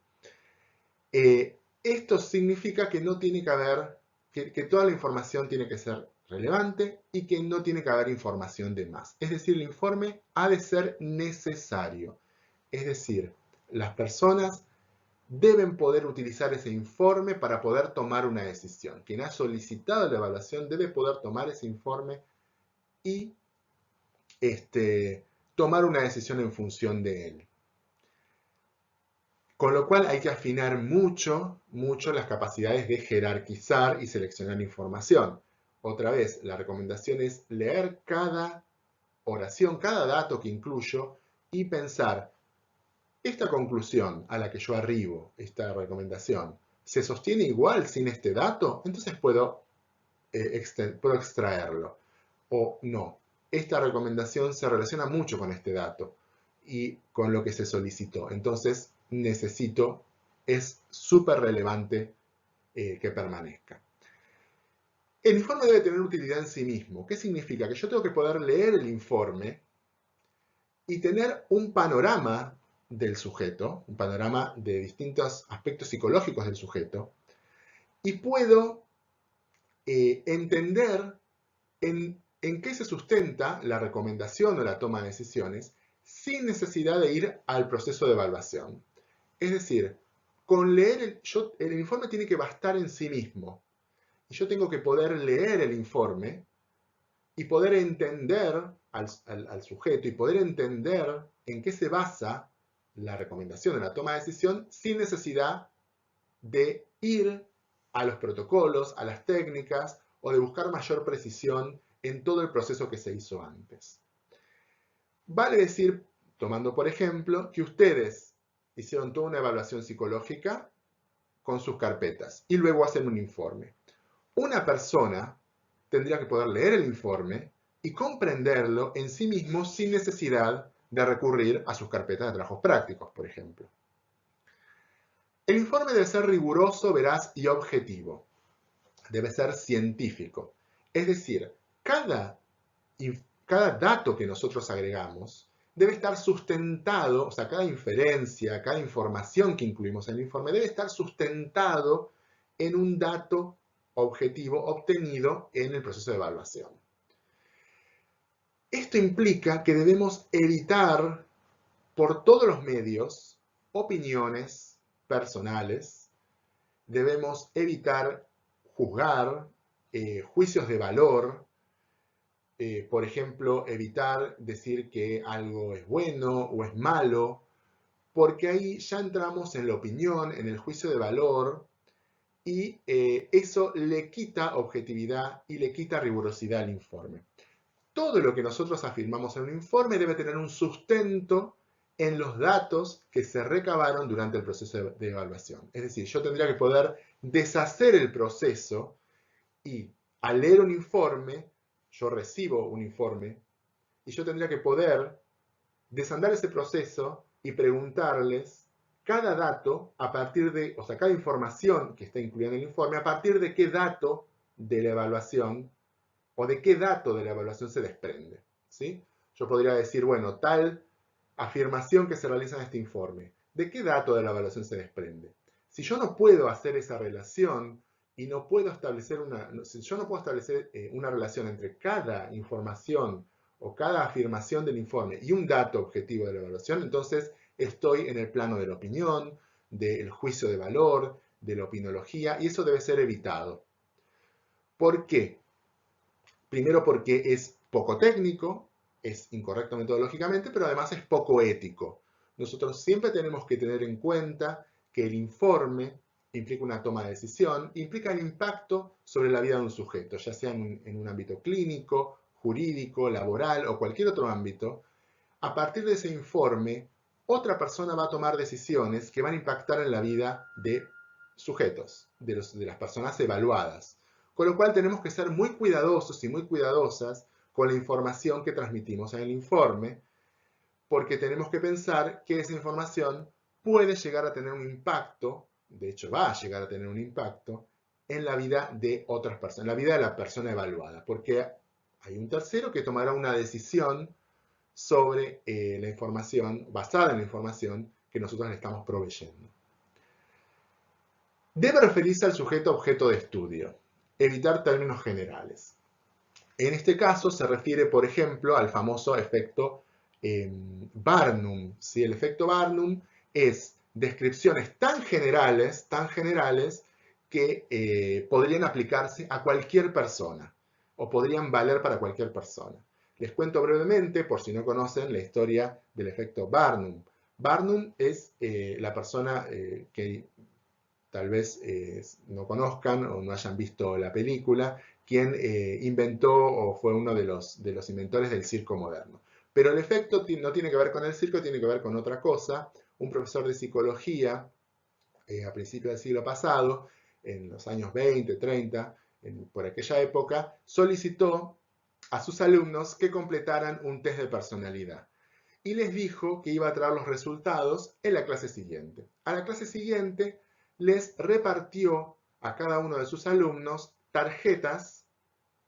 Esto significa que no tiene que haber, que toda la información tiene que ser relevante y que no tiene que haber información de más. Es decir, el informe ha de ser necesario. Es decir, las personas deben poder utilizar ese informe para poder tomar una decisión. Quien ha solicitado la evaluación debe poder tomar ese informe y tomar una decisión en función de él. Con lo cual hay que afinar mucho las capacidades de jerarquizar y seleccionar información. Otra vez, la recomendación es leer cada oración, cada dato que incluyo y pensar, esta conclusión a la que yo arribo, esta recomendación, ¿se sostiene igual sin este dato? Entonces puedo extraerlo. O no, esta recomendación se relaciona mucho con este dato y con lo que se solicitó. Entonces es súper relevante que permanezca. El informe debe tener utilidad en sí mismo. ¿Qué significa? Que yo tengo que poder leer el informe y tener un panorama del sujeto, un panorama de distintos aspectos psicológicos del sujeto, y puedo entender en qué se sustenta la recomendación o la toma de decisiones sin necesidad de ir al proceso de evaluación. Es decir, con leer el informe tiene que bastar en sí mismo. Y yo tengo que poder leer el informe y poder entender al sujeto y poder entender en qué se basa la recomendación de la toma de decisión sin necesidad de ir a los protocolos, a las técnicas o de buscar mayor precisión en todo el proceso que se hizo antes. Vale decir, tomando por ejemplo, que ustedes hicieron toda una evaluación psicológica con sus carpetas y luego hacen un informe. Una persona tendría que poder leer el informe y comprenderlo en sí mismo sin necesidad de recurrir a sus carpetas de trabajos prácticos, por ejemplo. El informe debe ser riguroso, veraz y objetivo. Debe ser científico. Es decir, cada dato que nosotros agregamos debe estar sustentado, o sea, cada inferencia, cada información que incluimos en el informe debe estar sustentado en un dato objetivo obtenido en el proceso de evaluación. Esto implica que debemos evitar por todos los medios opiniones personales, debemos evitar juzgar, juicios de valor, por ejemplo, evitar decir que algo es bueno o es malo, porque ahí ya entramos en la opinión, en el juicio de valor, y eso le quita objetividad y le quita rigurosidad al informe. Todo lo que nosotros afirmamos en un informe debe tener un sustento en los datos que se recabaron durante el proceso de evaluación. Es decir, yo tendría que poder deshacer el proceso y al leer un informe, yo recibo un informe, y yo tendría que poder desandar ese proceso y preguntarles cada dato a partir de, o sea, cada información que está incluida en el informe, a partir de qué dato de la evaluación o de qué dato de la evaluación se desprende. ¿Sí? Yo podría decir, bueno, tal afirmación que se realiza en este informe, ¿de qué dato de la evaluación se desprende? Si yo no puedo hacer esa relación y no puedo establecer si yo no puedo establecer una relación entre cada información o cada afirmación del informe y un dato objetivo de la evaluación, entonces estoy en el plano de la opinión, del juicio de valor, de la opinología, y eso debe ser evitado. ¿Por qué? Primero porque es poco técnico, es incorrecto metodológicamente, pero además es poco ético. Nosotros siempre tenemos que tener en cuenta que el informe implica una toma de decisión, implica el impacto sobre la vida de un sujeto, ya sea en un ámbito clínico, jurídico, laboral o cualquier otro ámbito. A partir de ese informe, otra persona va a tomar decisiones que van a impactar en la vida de sujetos, de las personas evaluadas. Con lo cual tenemos que ser muy cuidadosos y muy cuidadosas con la información que transmitimos en el informe, porque tenemos que pensar que esa información puede llegar a tener un impacto, de hecho va a llegar a tener un impacto, en la vida de otras personas, en la vida de la persona evaluada, porque hay un tercero que tomará una decisión sobre la información, basada en la información que nosotros le estamos proveyendo. Debe referirse al sujeto objeto de estudio, evitar términos generales. En este caso se refiere, por ejemplo, al famoso efecto Barnum. ¿Sí? El efecto Barnum es descripciones tan generales que podrían aplicarse a cualquier persona o podrían valer para cualquier persona. Les cuento brevemente, por si no conocen, la historia del efecto Barnum. Barnum es la persona que tal vez no conozcan o no hayan visto la película, quien inventó o fue uno de los inventores del circo moderno. Pero el efecto no tiene que ver con el circo, tiene que ver con otra cosa. Un profesor de psicología a principios del siglo pasado, en los años 20, 30, por aquella época, solicitó a sus alumnos que completaran un test de personalidad y les dijo que iba a traer los resultados en la clase siguiente. A la clase siguiente les repartió a cada uno de sus alumnos tarjetas,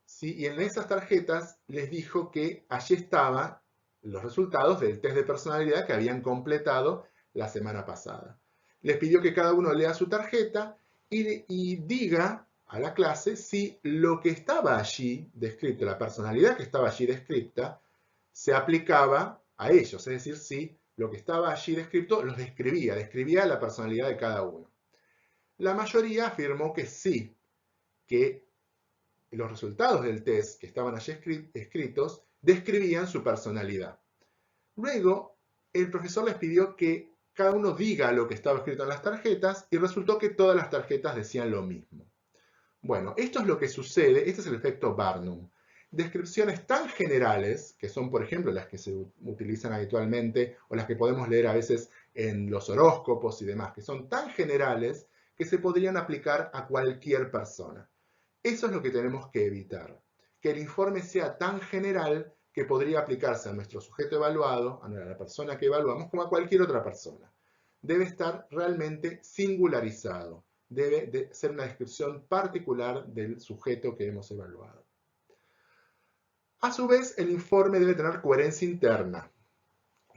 ¿sí? Y en esas tarjetas les dijo que allí estaban los resultados del test de personalidad que habían completado la semana pasada. Les pidió que cada uno lea su tarjeta y diga a la clase si lo que estaba allí descrito, la personalidad que estaba allí descrita, se aplicaba a ellos, es decir, si lo que estaba allí descrito los describía la personalidad de cada uno. La mayoría afirmó que sí, que los resultados del test que estaban allí escritos describían su personalidad. Luego, el profesor les pidió que cada uno diga lo que estaba escrito en las tarjetas y resultó que todas las tarjetas decían lo mismo. Bueno, esto es lo que sucede, este es el efecto Barnum. Descripciones tan generales, que son por ejemplo las que se utilizan habitualmente o las que podemos leer a veces en los horóscopos y demás, que son tan generales que se podrían aplicar a cualquier persona. Eso es lo que tenemos que evitar, que el informe sea tan general que podría aplicarse a nuestro sujeto evaluado, a la persona que evaluamos, como a cualquier otra persona. Debe estar realmente singularizado, debe de ser una descripción particular del sujeto que hemos evaluado. A su vez, el informe debe tener coherencia interna.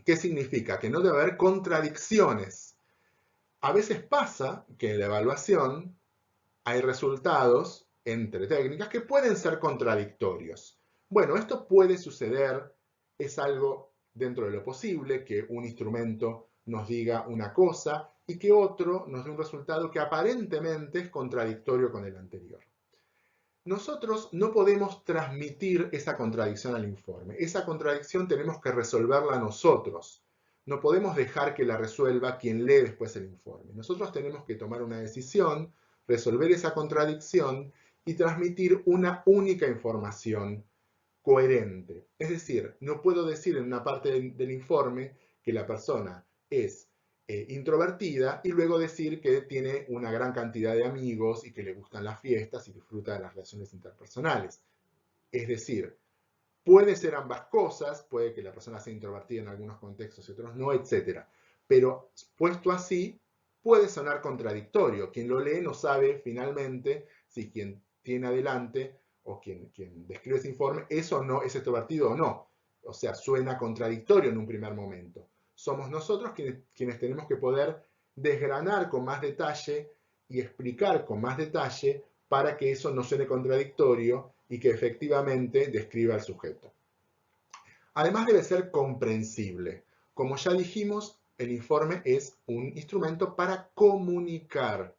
¿Qué significa? Que no debe haber contradicciones. A veces pasa que en la evaluación hay resultados entre técnicas que pueden ser contradictorios. Bueno, esto puede suceder, es algo dentro de lo posible, que un instrumento nos diga una cosa y que otro nos dé un resultado que aparentemente es contradictorio con el anterior. Nosotros no podemos transmitir esa contradicción al informe. Esa contradicción tenemos que resolverla nosotros. No podemos dejar que la resuelva quien lee después el informe. Nosotros tenemos que tomar una decisión, resolver esa contradicción y transmitir una única información coherente. Es decir, no puedo decir en una parte del informe que la persona es introvertida y luego decir que tiene una gran cantidad de amigos y que le gustan las fiestas y disfruta de las relaciones interpersonales. Es decir, puede ser ambas cosas, puede que la persona sea introvertida en algunos contextos y otros no, etc. Pero puesto así, puede sonar contradictorio. Quien lo lee no sabe finalmente si quien tiene adelante o quien describe ese informe es o no, es extrovertido o no. O sea, suena contradictorio en un primer momento. Somos nosotros quienes tenemos que poder desgranar con más detalle y explicar con más detalle para que eso no suene contradictorio y que efectivamente describa al sujeto. Además debe ser comprensible. Como ya dijimos, el informe es un instrumento para comunicar.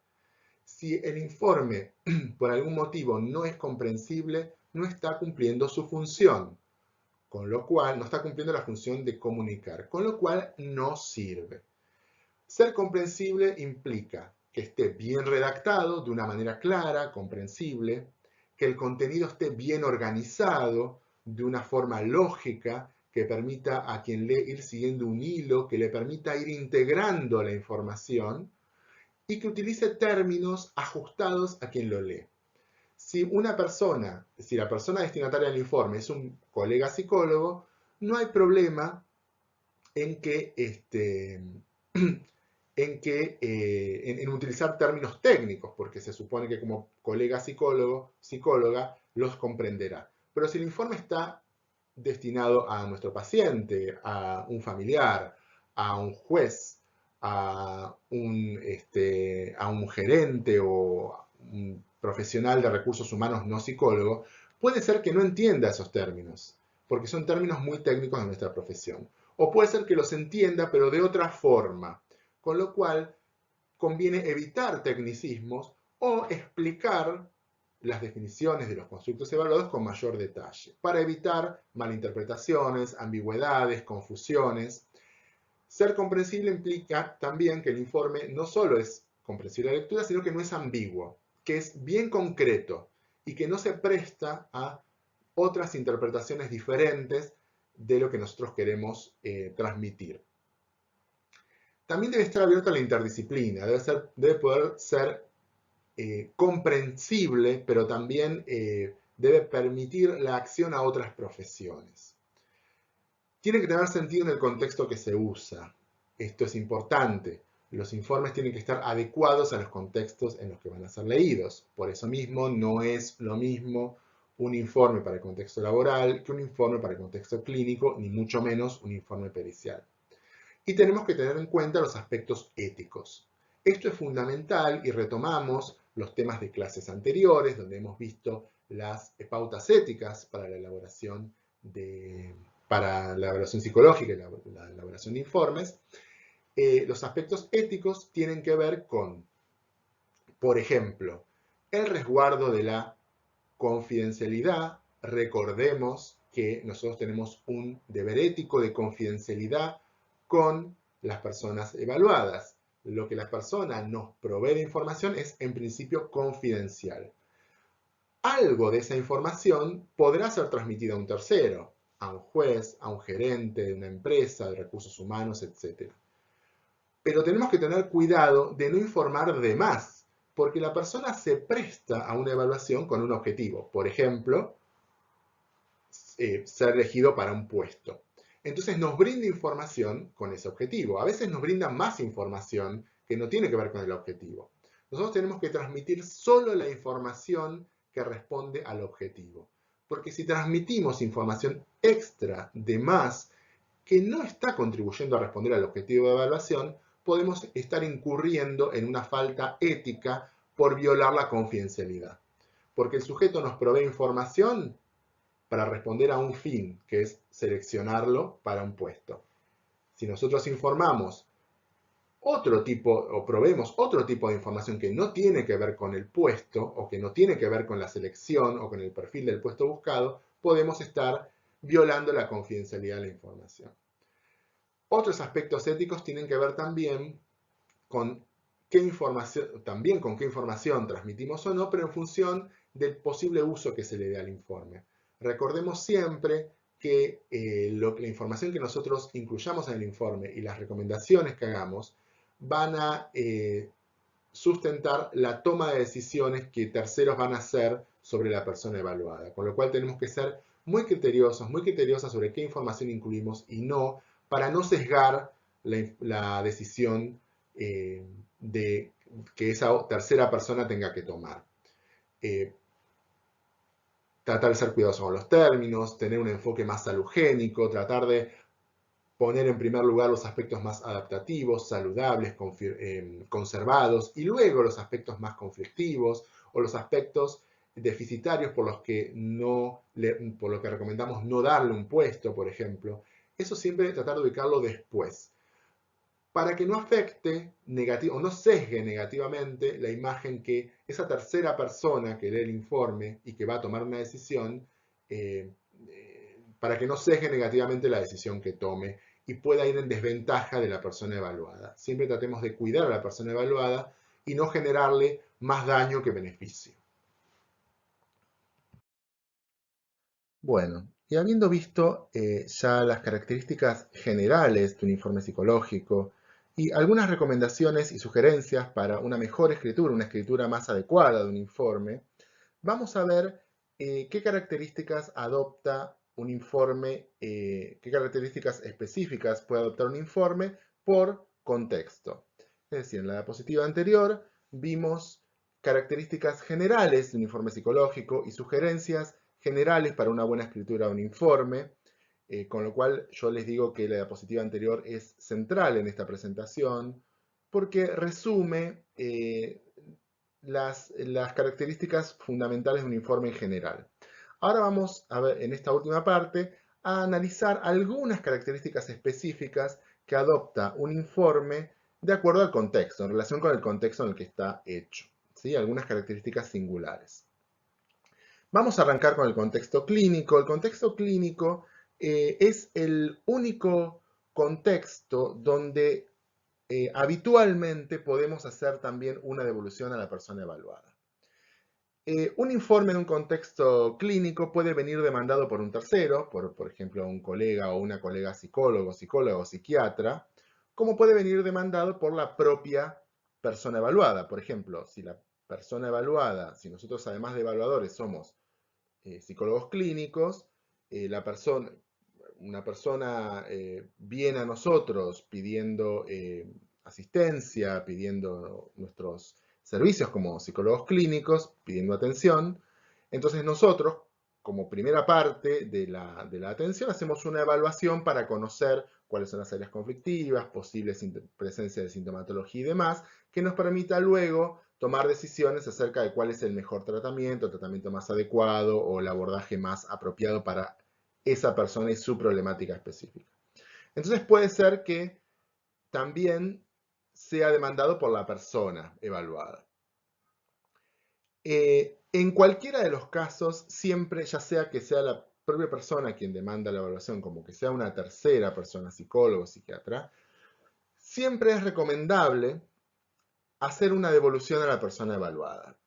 Si el informe por algún motivo no es comprensible, no está cumpliendo su función, con lo cual no está cumpliendo la función de comunicar, con lo cual no sirve. Ser comprensible implica que esté bien redactado de una manera clara, comprensible, que el contenido esté bien organizado de una forma lógica que permita a quien lee ir siguiendo un hilo, que le permita ir integrando la información y que utilice términos ajustados a quien lo lee. Si la persona destinataria del informe es un colega psicólogo, no hay problema en que en utilizar términos técnicos, porque se supone que como colega psicólogo, psicóloga, los comprenderá. Pero si el informe está destinado a nuestro paciente, a un familiar, a un juez, a un gerente o un profesional de recursos humanos no psicólogo, puede ser que no entienda esos términos, porque son términos muy técnicos de nuestra profesión. O puede ser que los entienda, pero de otra forma, con lo cual conviene evitar tecnicismos o explicar las definiciones de los constructos evaluados con mayor detalle, para evitar malinterpretaciones, ambigüedades, confusiones. Ser comprensible implica también que el informe no solo es comprensible a la lectura, sino que no es ambiguo, que es bien concreto y que no se presta a otras interpretaciones diferentes de lo que nosotros queremos transmitir. También debe estar abierto a la interdisciplina, debe poder ser comprensible, pero también debe permitir la acción a otras profesiones. Tiene que tener sentido en el contexto que se usa. Esto es importante. Los informes tienen que estar adecuados a los contextos en los que van a ser leídos. Por eso mismo no es lo mismo un informe para el contexto laboral que un informe para el contexto clínico, ni mucho menos un informe pericial. Y tenemos que tener en cuenta los aspectos éticos. Esto es fundamental y retomamos los temas de clases anteriores, donde hemos visto las pautas éticas para la elaboración psicológica y la elaboración de informes. Los aspectos éticos tienen que ver con, por ejemplo, el resguardo de la confidencialidad. Recordemos que nosotros tenemos un deber ético de confidencialidad con las personas evaluadas. Lo que la persona nos provee de información es en principio confidencial. Algo de esa información podrá ser transmitida a un tercero, a un juez, a un gerente de una empresa, de recursos humanos, etc. Pero tenemos que tener cuidado de no informar de más, porque la persona se presta a una evaluación con un objetivo. Por ejemplo, ser elegido para un puesto. Entonces nos brinda información con ese objetivo. A veces nos brinda más información que no tiene que ver con el objetivo. Nosotros tenemos que transmitir solo la información que responde al objetivo. Porque si transmitimos información extra de más que no está contribuyendo a responder al objetivo de evaluación, podemos estar incurriendo en una falta ética por violar la confidencialidad. Porque el sujeto nos provee información para responder a un fin, que es seleccionarlo para un puesto. Si nosotros informamos otro tipo o proveemos otro tipo de información que no tiene que ver con el puesto o que no tiene que ver con la selección o con el perfil del puesto buscado, podemos estar violando la confidencialidad de la información. Otros aspectos éticos tienen que ver también con qué información transmitimos o no, pero en función del posible uso que se le dé al informe. Recordemos siempre que la información que nosotros incluyamos en el informe y las recomendaciones que hagamos van a sustentar la toma de decisiones que terceros van a hacer sobre la persona evaluada. Con lo cual tenemos que ser muy criteriosas sobre qué información incluimos y no, para no sesgar la decisión de que esa tercera persona tenga que tomar. Tratar de ser cuidadoso con los términos, tener un enfoque más salugénico, tratar de poner en primer lugar los aspectos más adaptativos, saludables, conservados, y luego los aspectos más conflictivos o los aspectos deficitarios por los que recomendamos no darle un puesto, por ejemplo. Eso siempre tratar de ubicarlo después, para que no afecte o no sesgue negativamente la imagen que esa tercera persona que lee el informe y que va a tomar una decisión, para que no sesgue negativamente la decisión que tome y pueda ir en desventaja de la persona evaluada. Siempre tratemos de cuidar a la persona evaluada y no generarle más daño que beneficio. Bueno, y habiendo visto ya las características generales de un informe psicológico y algunas recomendaciones y sugerencias para una mejor escritura, una escritura más adecuada de un informe, vamos a ver qué características adopta un informe, qué características específicas puede adoptar un informe por contexto. Es decir, en la diapositiva anterior vimos características generales de un informe psicológico y sugerencias generales para una buena escritura de un informe, con lo cual yo les digo que la diapositiva anterior es central en esta presentación porque resume las características fundamentales de un informe en general. Ahora vamos a ver en esta última parte a analizar algunas características específicas que adopta un informe de acuerdo al contexto, en relación con el contexto en el que está hecho, ¿sí? Algunas características singulares. Vamos a arrancar con el contexto clínico. El contexto clínico es el único contexto donde habitualmente podemos hacer también una devolución a la persona evaluada. Un informe en un contexto clínico puede venir demandado por un tercero, por ejemplo, un colega o una colega psicólogo, psicóloga o psiquiatra, como puede venir demandado por la propia persona evaluada. Por ejemplo, si la persona evaluada, si nosotros además de evaluadores somos psicólogos clínicos, una persona viene a nosotros pidiendo asistencia, pidiendo nuestros servicios como psicólogos clínicos, pidiendo atención. Entonces nosotros, como primera parte de la atención, hacemos una evaluación para conocer cuáles son las áreas conflictivas, posibles presencia de sintomatología y demás, que nos permita luego tomar decisiones acerca de cuál es el mejor tratamiento, el tratamiento más adecuado o el abordaje más apropiado para esa persona y su problemática específica. Entonces puede ser que también sea demandado por la persona evaluada. En cualquiera de los casos, siempre, ya sea que sea la propia persona quien demanda la evaluación, como que sea una tercera persona, psicólogo, psiquiatra, siempre es recomendable hacer una devolución a la persona evaluada.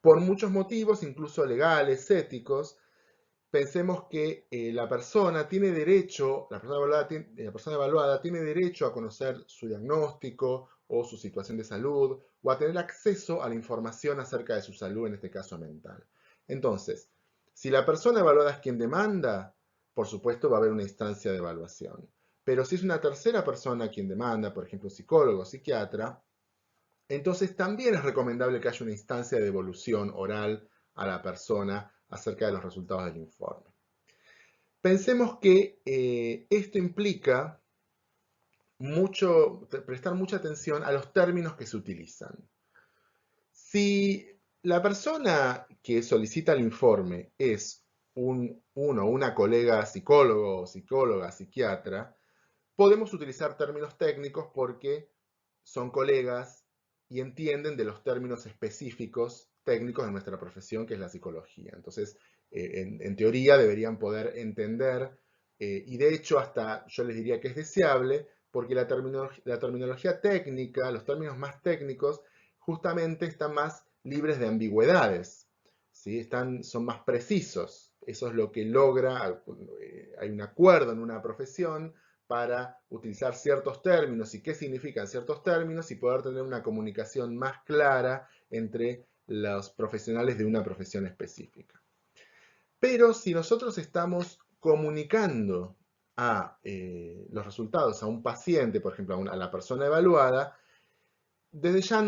Por muchos motivos, incluso legales, éticos, pensemos que la persona tiene derecho, la persona evaluada tiene derecho a conocer su diagnóstico o su situación de salud o a tener acceso a la información acerca de su salud, en este caso mental. Entonces, si la persona evaluada es quien demanda, por supuesto va a haber una instancia de evaluación. Pero si es una tercera persona quien demanda, por ejemplo, psicólogo o psiquiatra, entonces también es recomendable que haya una instancia de devolución oral a la persona acerca de los resultados del informe. Pensemos que esto implica prestar mucha atención a los términos que se utilizan. Si la persona que solicita el informe es una colega psicólogo, psicóloga, psiquiatra, podemos utilizar términos técnicos porque son colegas y entienden de los términos específicos técnicos de nuestra profesión, que es la psicología. Entonces, en teoría deberían poder entender, y de hecho hasta yo les diría que es deseable, porque la terminología técnica, los términos más técnicos, justamente están más libres de ambigüedades, ¿sí? Son más precisos. Eso es lo que logra, hay un acuerdo en una profesión para utilizar ciertos términos y qué significan ciertos términos y poder tener una comunicación más clara entre los profesionales de una profesión específica. Pero si nosotros estamos comunicando los resultados a un paciente, por ejemplo, a la persona evaluada, desde ya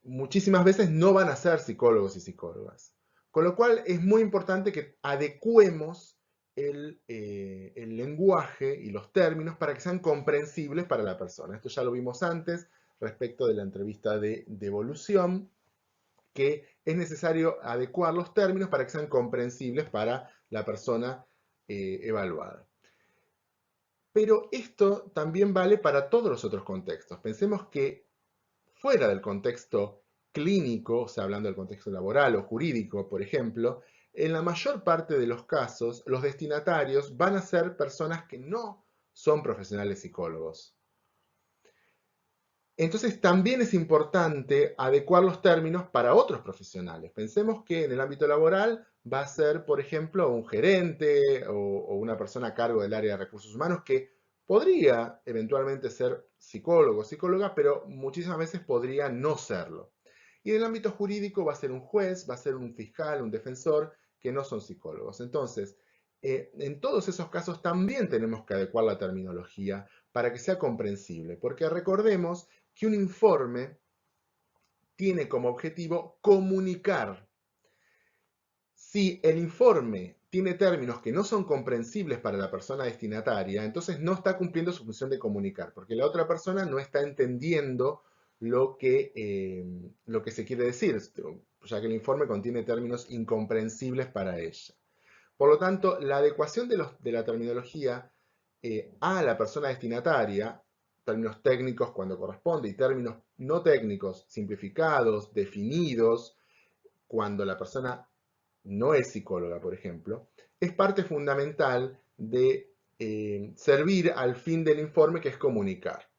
muchísimas veces no van a ser psicólogos y psicólogas. Con lo cual es muy importante que adecuemos el lenguaje y los términos para que sean comprensibles para la persona. Esto ya lo vimos antes respecto de la entrevista de devolución, que es necesario adecuar los términos para que sean comprensibles para la persona evaluada. Pero esto también vale para todos los otros contextos. Pensemos que fuera del contexto clínico, o sea, hablando del contexto laboral o jurídico, por ejemplo, en la mayor parte de los casos, los destinatarios van a ser personas que no son profesionales psicólogos. Entonces, también es importante adecuar los términos para otros profesionales. Pensemos que en el ámbito laboral va a ser, por ejemplo, un gerente o una persona a cargo del área de recursos humanos que podría eventualmente ser psicólogo o psicóloga, pero muchísimas veces podría no serlo. Y en el ámbito jurídico va a ser un juez, va a ser un fiscal, un defensor, que no son psicólogos. Entonces, en todos esos casos también tenemos que adecuar la terminología para que sea comprensible, porque recordemos que un informe tiene como objetivo comunicar. Si el informe tiene términos que no son comprensibles para la persona destinataria, entonces no está cumpliendo su función de comunicar, porque la otra persona no está entendiendo lo que se quiere decir, ya que el informe contiene términos incomprensibles para ella. Por lo tanto, la adecuación de la terminología a la persona destinataria, términos técnicos cuando corresponde y términos no técnicos, simplificados, definidos, cuando la persona no es psicóloga, por ejemplo, es parte fundamental de servir al fin del informe, que es comunicar.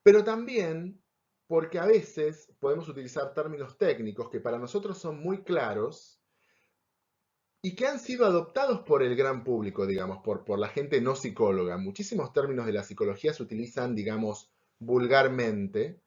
Pero también porque a veces podemos utilizar términos técnicos que para nosotros son muy claros y que han sido adoptados por el gran público, digamos, por la gente no psicóloga. Muchísimos términos de la psicología se utilizan, digamos, vulgarmente,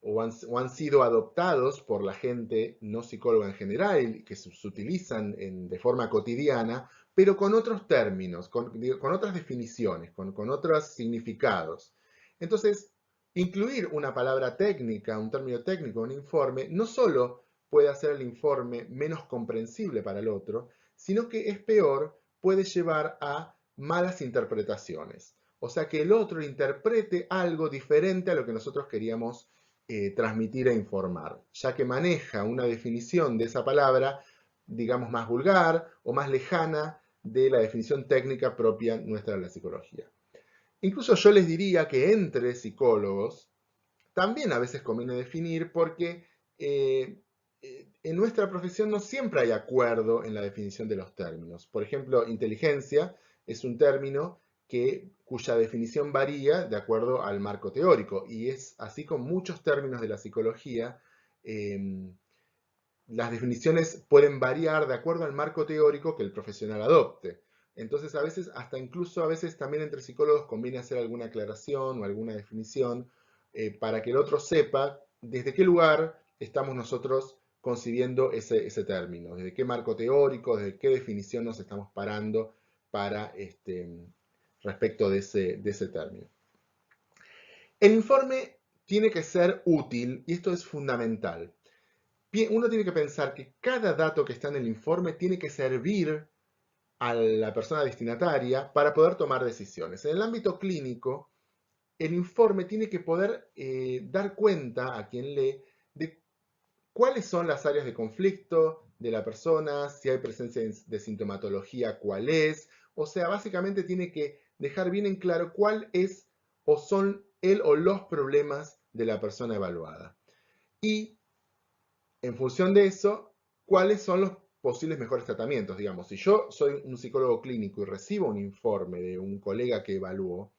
o han sido adoptados por la gente no psicóloga en general, que se utilizan de forma cotidiana, pero con otros términos, con otras definiciones, con otros significados. Entonces, incluir una palabra técnica, un término técnico, un informe, no solo puede hacer el informe menos comprensible para el otro, sino que es peor, puede llevar a malas interpretaciones. O sea, que el otro interprete algo diferente a lo que nosotros queríamos transmitir e informar, ya que maneja una definición de esa palabra, digamos, más vulgar o más lejana de la definición técnica propia nuestra de la psicología. Incluso yo les diría que entre psicólogos también a veces conviene definir, porque en nuestra profesión no siempre hay acuerdo en la definición de los términos. Por ejemplo, inteligencia es un término cuya definición varía de acuerdo al marco teórico, y es así con muchos términos de la psicología. Las definiciones pueden variar de acuerdo al marco teórico que el profesional adopte. Entonces, a veces, incluso a veces también entre psicólogos conviene hacer alguna aclaración o alguna definición para que el otro sepa desde qué lugar estamos nosotros concibiendo ese término, desde qué marco teórico, desde qué definición nos estamos parando para respecto de ese término. El informe tiene que ser útil, y esto es fundamental. Uno tiene que pensar que cada dato que está en el informe tiene que servir a la persona destinataria para poder tomar decisiones. En el ámbito clínico, el informe tiene que poder dar cuenta a quien lee de cuáles son las áreas de conflicto de la persona, si hay presencia de sintomatología, cuál es. O sea, básicamente tiene que dejar bien en claro cuál es o son el o los problemas de la persona evaluada. Y en función de eso, cuáles son los posibles mejores tratamientos. Digamos, si yo soy un psicólogo clínico y recibo un informe de un colega que evaluó,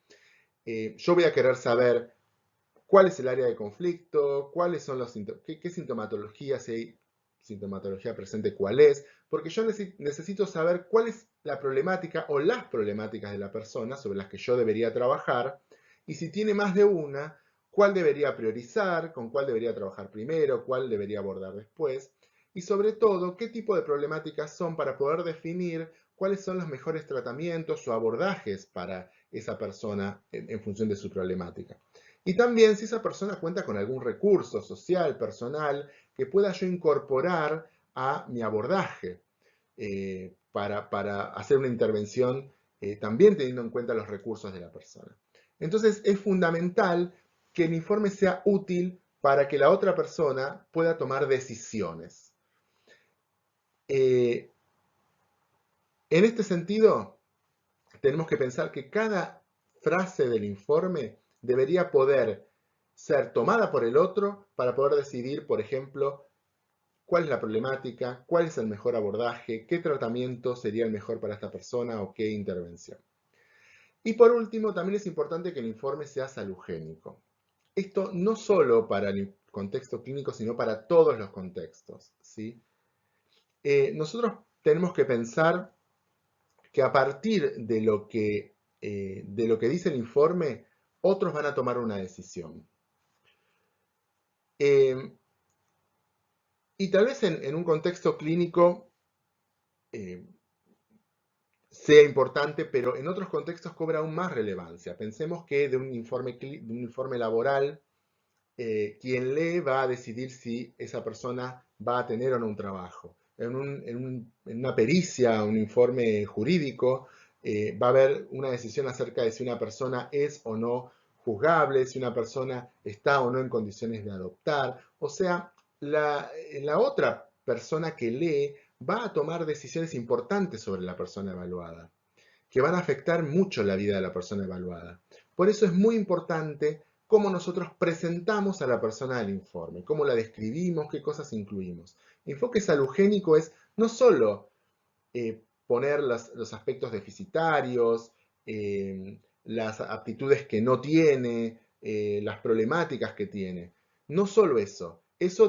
yo voy a querer saber cuál es el área de conflicto, cuáles son qué sintomatología, si hay sintomatología presente, cuál es, porque yo necesito saber cuál es la problemática o las problemáticas de la persona sobre las que yo debería trabajar, y si tiene más de una, cuál debería priorizar, con cuál debería trabajar primero, cuál debería abordar después, y sobre todo, qué tipo de problemáticas son para poder definir cuáles son los mejores tratamientos o abordajes para esa persona en función de su problemática. Y también si esa persona cuenta con algún recurso social, personal, que pueda yo incorporar a mi abordaje para hacer una intervención también teniendo en cuenta los recursos de la persona. Entonces es fundamental que el informe sea útil para que la otra persona pueda tomar decisiones. En este sentido, tenemos que pensar que cada frase del informe debería poder ser tomada por el otro para poder decidir, por ejemplo, cuál es la problemática, cuál es el mejor abordaje, qué tratamiento sería el mejor para esta persona o qué intervención. Y por último, también es importante que el informe sea salugénico. Esto no solo para el contexto clínico, sino para todos los contextos, ¿sí? Nosotros tenemos que pensar que a partir de lo que dice el informe, otros van a tomar una decisión. Y tal vez en un contexto clínico sea importante, pero en otros contextos cobra aún más relevancia. Pensemos que de un informe laboral, quien lee va a decidir si esa persona va a tener o no un trabajo. En una pericia, un informe jurídico, va a haber una decisión acerca de si una persona es o no juzgable, si una persona está o no en condiciones de adoptar. O sea, la otra persona que lee va a tomar decisiones importantes sobre la persona evaluada, que van a afectar mucho la vida de la persona evaluada. Por eso es muy importante cómo nosotros presentamos a la persona del informe, cómo la describimos, qué cosas incluimos. Enfoque salugénico es no solo poner los aspectos deficitarios, las aptitudes que no tiene, las problemáticas que tiene. No solo eso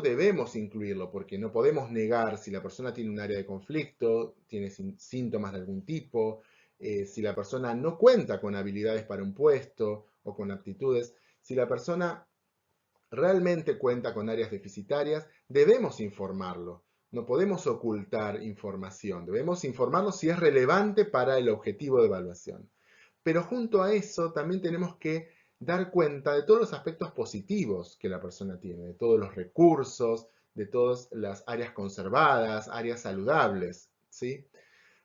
debemos incluirlo porque no podemos negar si la persona tiene un área de conflicto, tiene síntomas de algún tipo, si la persona no cuenta con habilidades para un puesto o con aptitudes, si la persona realmente cuenta con áreas deficitarias, debemos informarlo. No podemos ocultar información, debemos informarlo si es relevante para el objetivo de evaluación. Pero junto a eso también tenemos que dar cuenta de todos los aspectos positivos que la persona tiene, de todos los recursos, de todas las áreas conservadas, áreas saludables, ¿sí?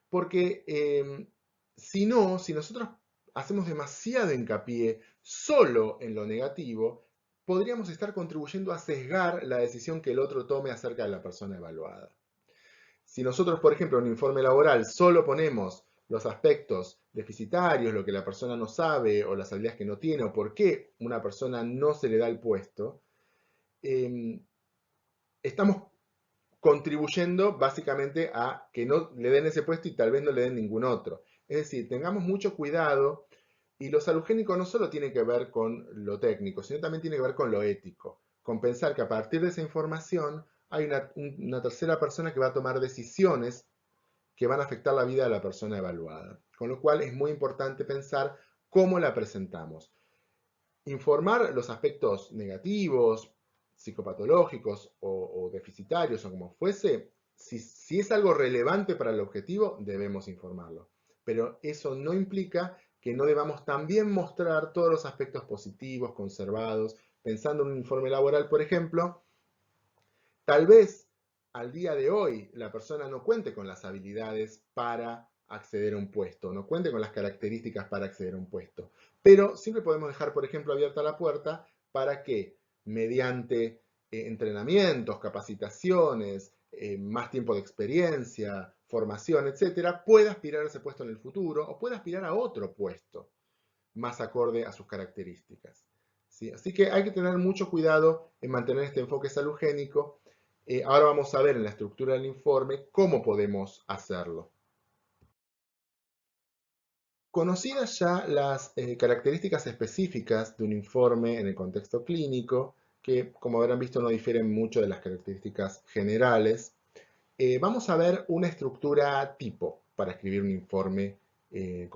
Porque si nosotros hacemos demasiado hincapié solo en lo negativo, podríamos estar contribuyendo a sesgar la decisión que el otro tome acerca de la persona evaluada. Si nosotros, por ejemplo, en un informe laboral solo ponemos los aspectos deficitarios, lo que la persona no sabe o las habilidades que no tiene o por qué una persona no se le da el puesto, eh, estamos contribuyendo básicamente a que no le den ese puesto y tal vez no le den ningún otro. Es decir, tengamos mucho cuidado y lo salugénico no solo tiene que ver con lo técnico, sino también tiene que ver con lo ético, con pensar que a partir de esa información hay una tercera persona que va a tomar decisiones que van a afectar la vida de la persona evaluada. Con lo cual es muy importante pensar cómo la presentamos. Informar los aspectos negativos, psicopatológicos o deficitarios o como fuese, si es algo relevante para el objetivo, debemos informarlo. Pero eso no implica que no debamos también mostrar todos los aspectos positivos, conservados. Pensando en un informe laboral, por ejemplo, tal vez al día de hoy la persona no cuente con las habilidades para acceder a un puesto, no cuente con las características para acceder a un puesto. Pero siempre podemos dejar, por ejemplo, abierta la puerta para que mediante entrenamientos, capacitaciones, más tiempo de experiencia, formación, etcétera, pueda aspirar a ese puesto en el futuro o pueda aspirar a otro puesto más acorde a sus características, ¿sí? Así que hay que tener mucho cuidado en mantener este enfoque salugénico. Ahora vamos a ver en la estructura del informe cómo podemos hacerlo. Conocidas ya las características específicas de un informe en el contexto clínico, que como habrán visto no difieren mucho de las características generales, vamos a ver una estructura tipo para escribir un informe en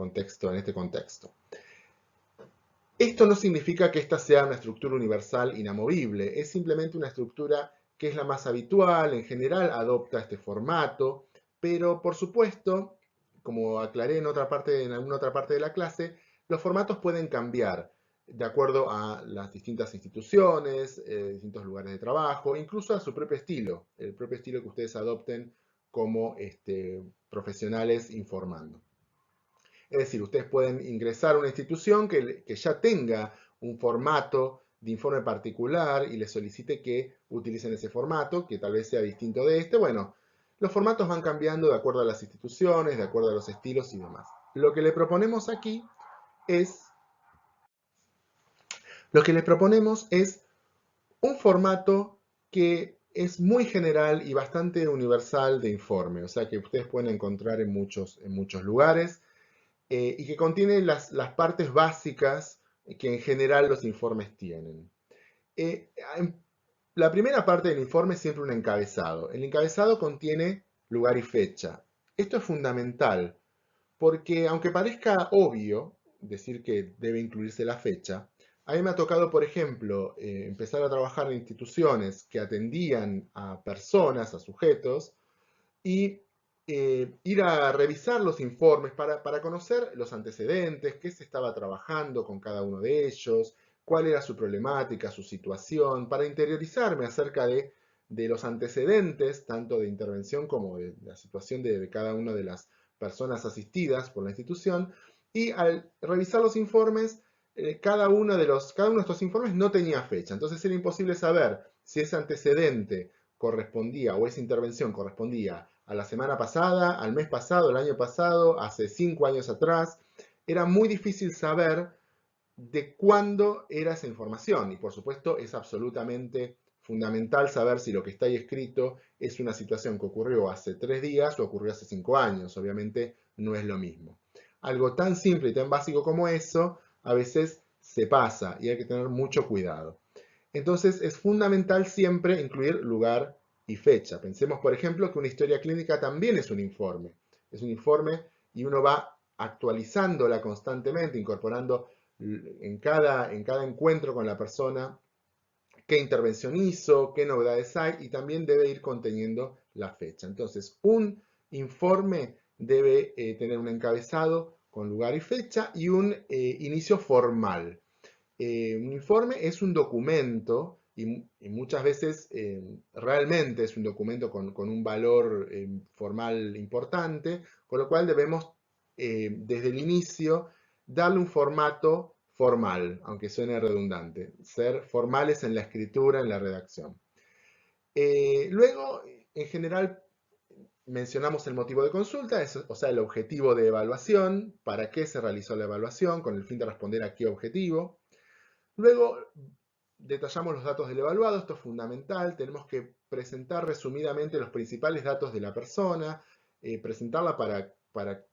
este contexto. Esto no significa que esta sea una estructura universal inamovible, es simplemente una estructura que es la más habitual, en general adopta este formato, pero por supuesto, como aclaré en alguna otra parte de la clase, los formatos pueden cambiar de acuerdo a las distintas instituciones, distintos lugares de trabajo, incluso a su propio estilo, el propio estilo que ustedes adopten como profesionales informando. Es decir, ustedes pueden ingresar a una institución que ya tenga un formato de informe particular y les solicite que utilicen ese formato, que tal vez sea distinto de este. Bueno, los formatos van cambiando de acuerdo a las instituciones, de acuerdo a los estilos y demás. Lo que le proponemos aquí es, lo que le proponemos es un formato que es muy general y bastante universal de informe, o sea que ustedes pueden encontrar en muchos lugares. Y que contiene las partes básicas que en general los informes tienen. Eh, la primera parte del informe es siempre un encabezado. El encabezado contiene lugar y fecha. Esto es fundamental porque aunque parezca obvio decir que debe incluirse la fecha, a mí me ha tocado, por ejemplo, empezar a trabajar en instituciones que atendían a personas, a sujetos, y ir a revisar los informes para conocer los antecedentes, qué se estaba trabajando con cada uno de ellos, cuál era su problemática, su situación, para interiorizarme acerca de los antecedentes, tanto de intervención como de la situación de cada una de las personas asistidas por la institución. Y al revisar los informes, cada uno de estos informes no tenía fecha. Entonces era imposible saber si ese antecedente correspondía o esa intervención correspondía a la semana pasada, al mes pasado, el año pasado, hace 5 años atrás. Era muy difícil saber de cuándo era esa información. Y por supuesto es absolutamente fundamental saber si lo que está ahí escrito es una situación que ocurrió hace 3 días o ocurrió hace 5 años. Obviamente no es lo mismo. Algo tan simple y tan básico como eso a veces se pasa y hay que tener mucho cuidado. Entonces es fundamental siempre incluir lugar y fecha. Pensemos, por ejemplo, que una historia clínica también es un informe. Es un informe y uno va actualizándola constantemente, incorporando en cada encuentro con la persona qué intervención hizo, qué novedades hay y también debe ir conteniendo la fecha. Entonces, un informe debe tener un encabezado con lugar y fecha y un inicio formal. Un informe es un documento y muchas veces realmente es un documento con un valor formal importante, con lo cual debemos desde el inicio darle un formato formal, aunque suene redundante, ser formales en la escritura, en la redacción. Luego, en general, mencionamos el motivo de consulta, o sea, el objetivo de evaluación, para qué se realizó la evaluación, con el fin de responder a qué objetivo. Luego detallamos los datos del evaluado, esto es fundamental, tenemos que presentar resumidamente los principales datos de la persona, presentarla para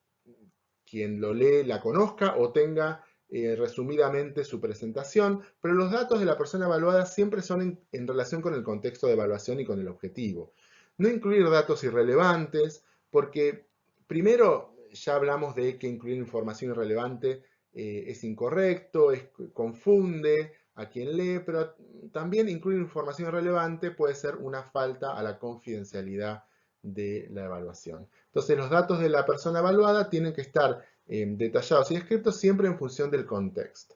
quien lo lee la conozca o tenga resumidamente su presentación, pero los datos de la persona evaluada siempre son en relación con el contexto de evaluación y con el objetivo. No incluir datos irrelevantes, porque primero ya hablamos de que incluir información irrelevante es incorrecto, confunde a quien lee, pero también incluir información irrelevante puede ser una falta a la confidencialidad de la evaluación. Entonces los datos de la persona evaluada tienen que estar detallados y escritos siempre en función del contexto.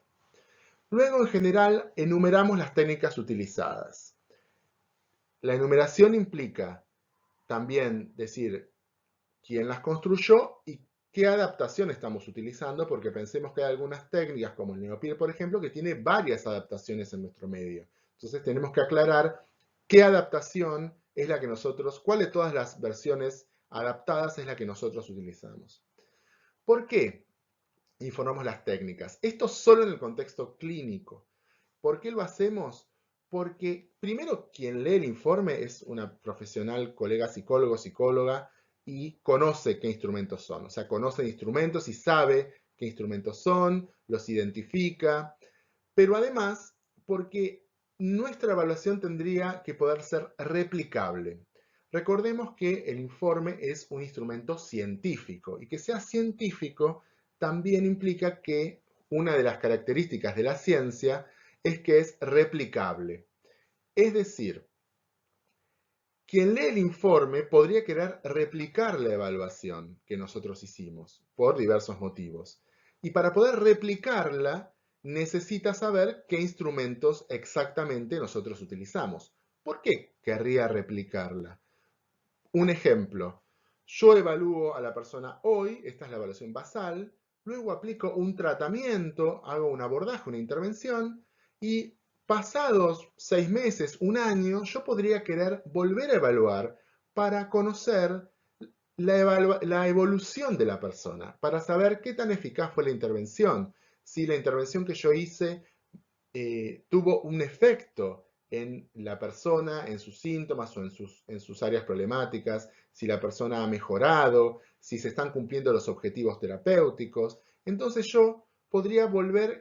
Luego, en general, enumeramos las técnicas utilizadas. La enumeración implica también decir quién las construyó y qué adaptación estamos utilizando, porque pensemos que hay algunas técnicas, como el Neopir, por ejemplo, que tiene varias adaptaciones en nuestro medio. Entonces tenemos que aclarar qué adaptación es la que nosotros, cuál de todas las versiones adaptadas es la que nosotros utilizamos. ¿Por qué informamos las técnicas? Esto solo en el contexto clínico. ¿Por qué lo hacemos? Porque primero quien lee el informe es una profesional, colega psicólogo, psicóloga, y conoce qué instrumentos son. O sea, conoce instrumentos y sabe qué instrumentos son, los identifica, pero además porque nuestra evaluación tendría que poder ser replicable. Recordemos que el informe es un instrumento científico y que sea científico también implica que una de las características de la ciencia es que es replicable. Es decir, quien lee el informe podría querer replicar la evaluación que nosotros hicimos por diversos motivos. Y para poder replicarla, necesita saber qué instrumentos exactamente nosotros utilizamos. ¿Por qué querría replicarla? Un ejemplo. Yo evalúo a la persona hoy, esta es la evaluación basal, luego aplico un tratamiento, hago un abordaje, una intervención, y pasados 6 meses, un año, yo podría querer volver a evaluar para conocer la evolución de la persona, para saber qué tan eficaz fue la intervención, si la intervención que yo hice tuvo un efecto en la persona, en sus síntomas o en sus áreas problemáticas, si la persona ha mejorado, si se están cumpliendo los objetivos terapéuticos. Entonces yo podría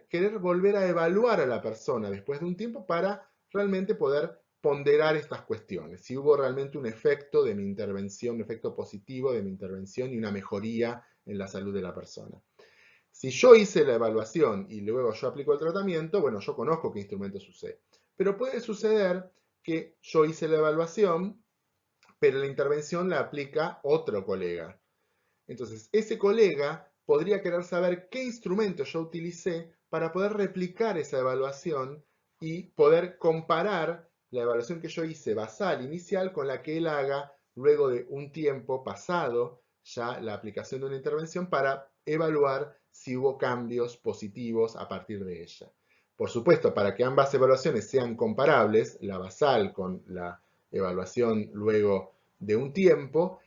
querer volver a evaluar a la persona después de un tiempo para realmente poder ponderar estas cuestiones, si hubo realmente un efecto de mi intervención, un efecto positivo de mi intervención y una mejoría en la salud de la persona. Si yo hice la evaluación y luego yo aplico el tratamiento, bueno, yo conozco qué instrumentos usé. Pero puede suceder que yo hice la evaluación pero la intervención la aplica otro colega. Entonces, ese colega podría querer saber qué instrumento yo utilicé para poder replicar esa evaluación y poder comparar la evaluación que yo hice basal inicial con la que él haga luego de un tiempo pasado ya la aplicación de una intervención para evaluar si hubo cambios positivos a partir de ella. Por supuesto, para que ambas evaluaciones sean comparables, la basal con la evaluación luego de un tiempo,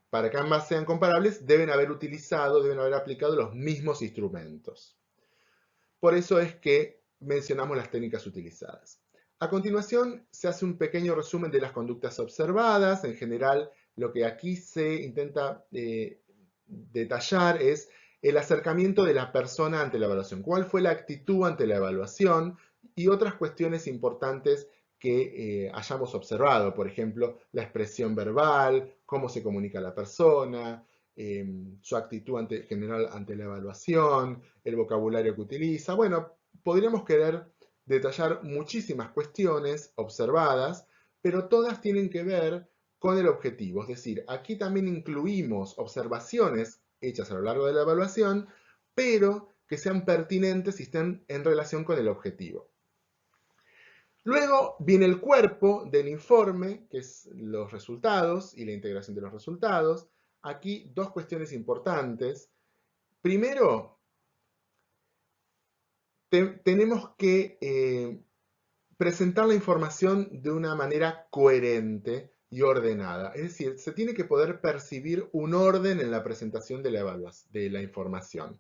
para que ambas sean comparables, deben haber aplicado los mismos instrumentos. Por eso es que mencionamos las técnicas utilizadas. A continuación, se hace un pequeño resumen de las conductas observadas. En general, lo que aquí se intenta detallar es el acercamiento de la persona ante la evaluación. ¿Cuál fue la actitud ante la evaluación? Y otras cuestiones importantes que hayamos observado. Por ejemplo, la expresión verbal, cómo se comunica la persona, su actitud general ante la evaluación, el vocabulario que utiliza. Bueno, podríamos querer detallar muchísimas cuestiones observadas, pero todas tienen que ver con el objetivo. Es decir, aquí también incluimos observaciones hechas a lo largo de la evaluación, pero que sean pertinentes y estén en relación con el objetivo. Luego viene el cuerpo del informe, que es los resultados y la integración de los resultados. Aquí dos cuestiones importantes. Primero, tenemos que presentar la información de una manera coherente y ordenada. Es decir, se tiene que poder percibir un orden en la presentación de la información.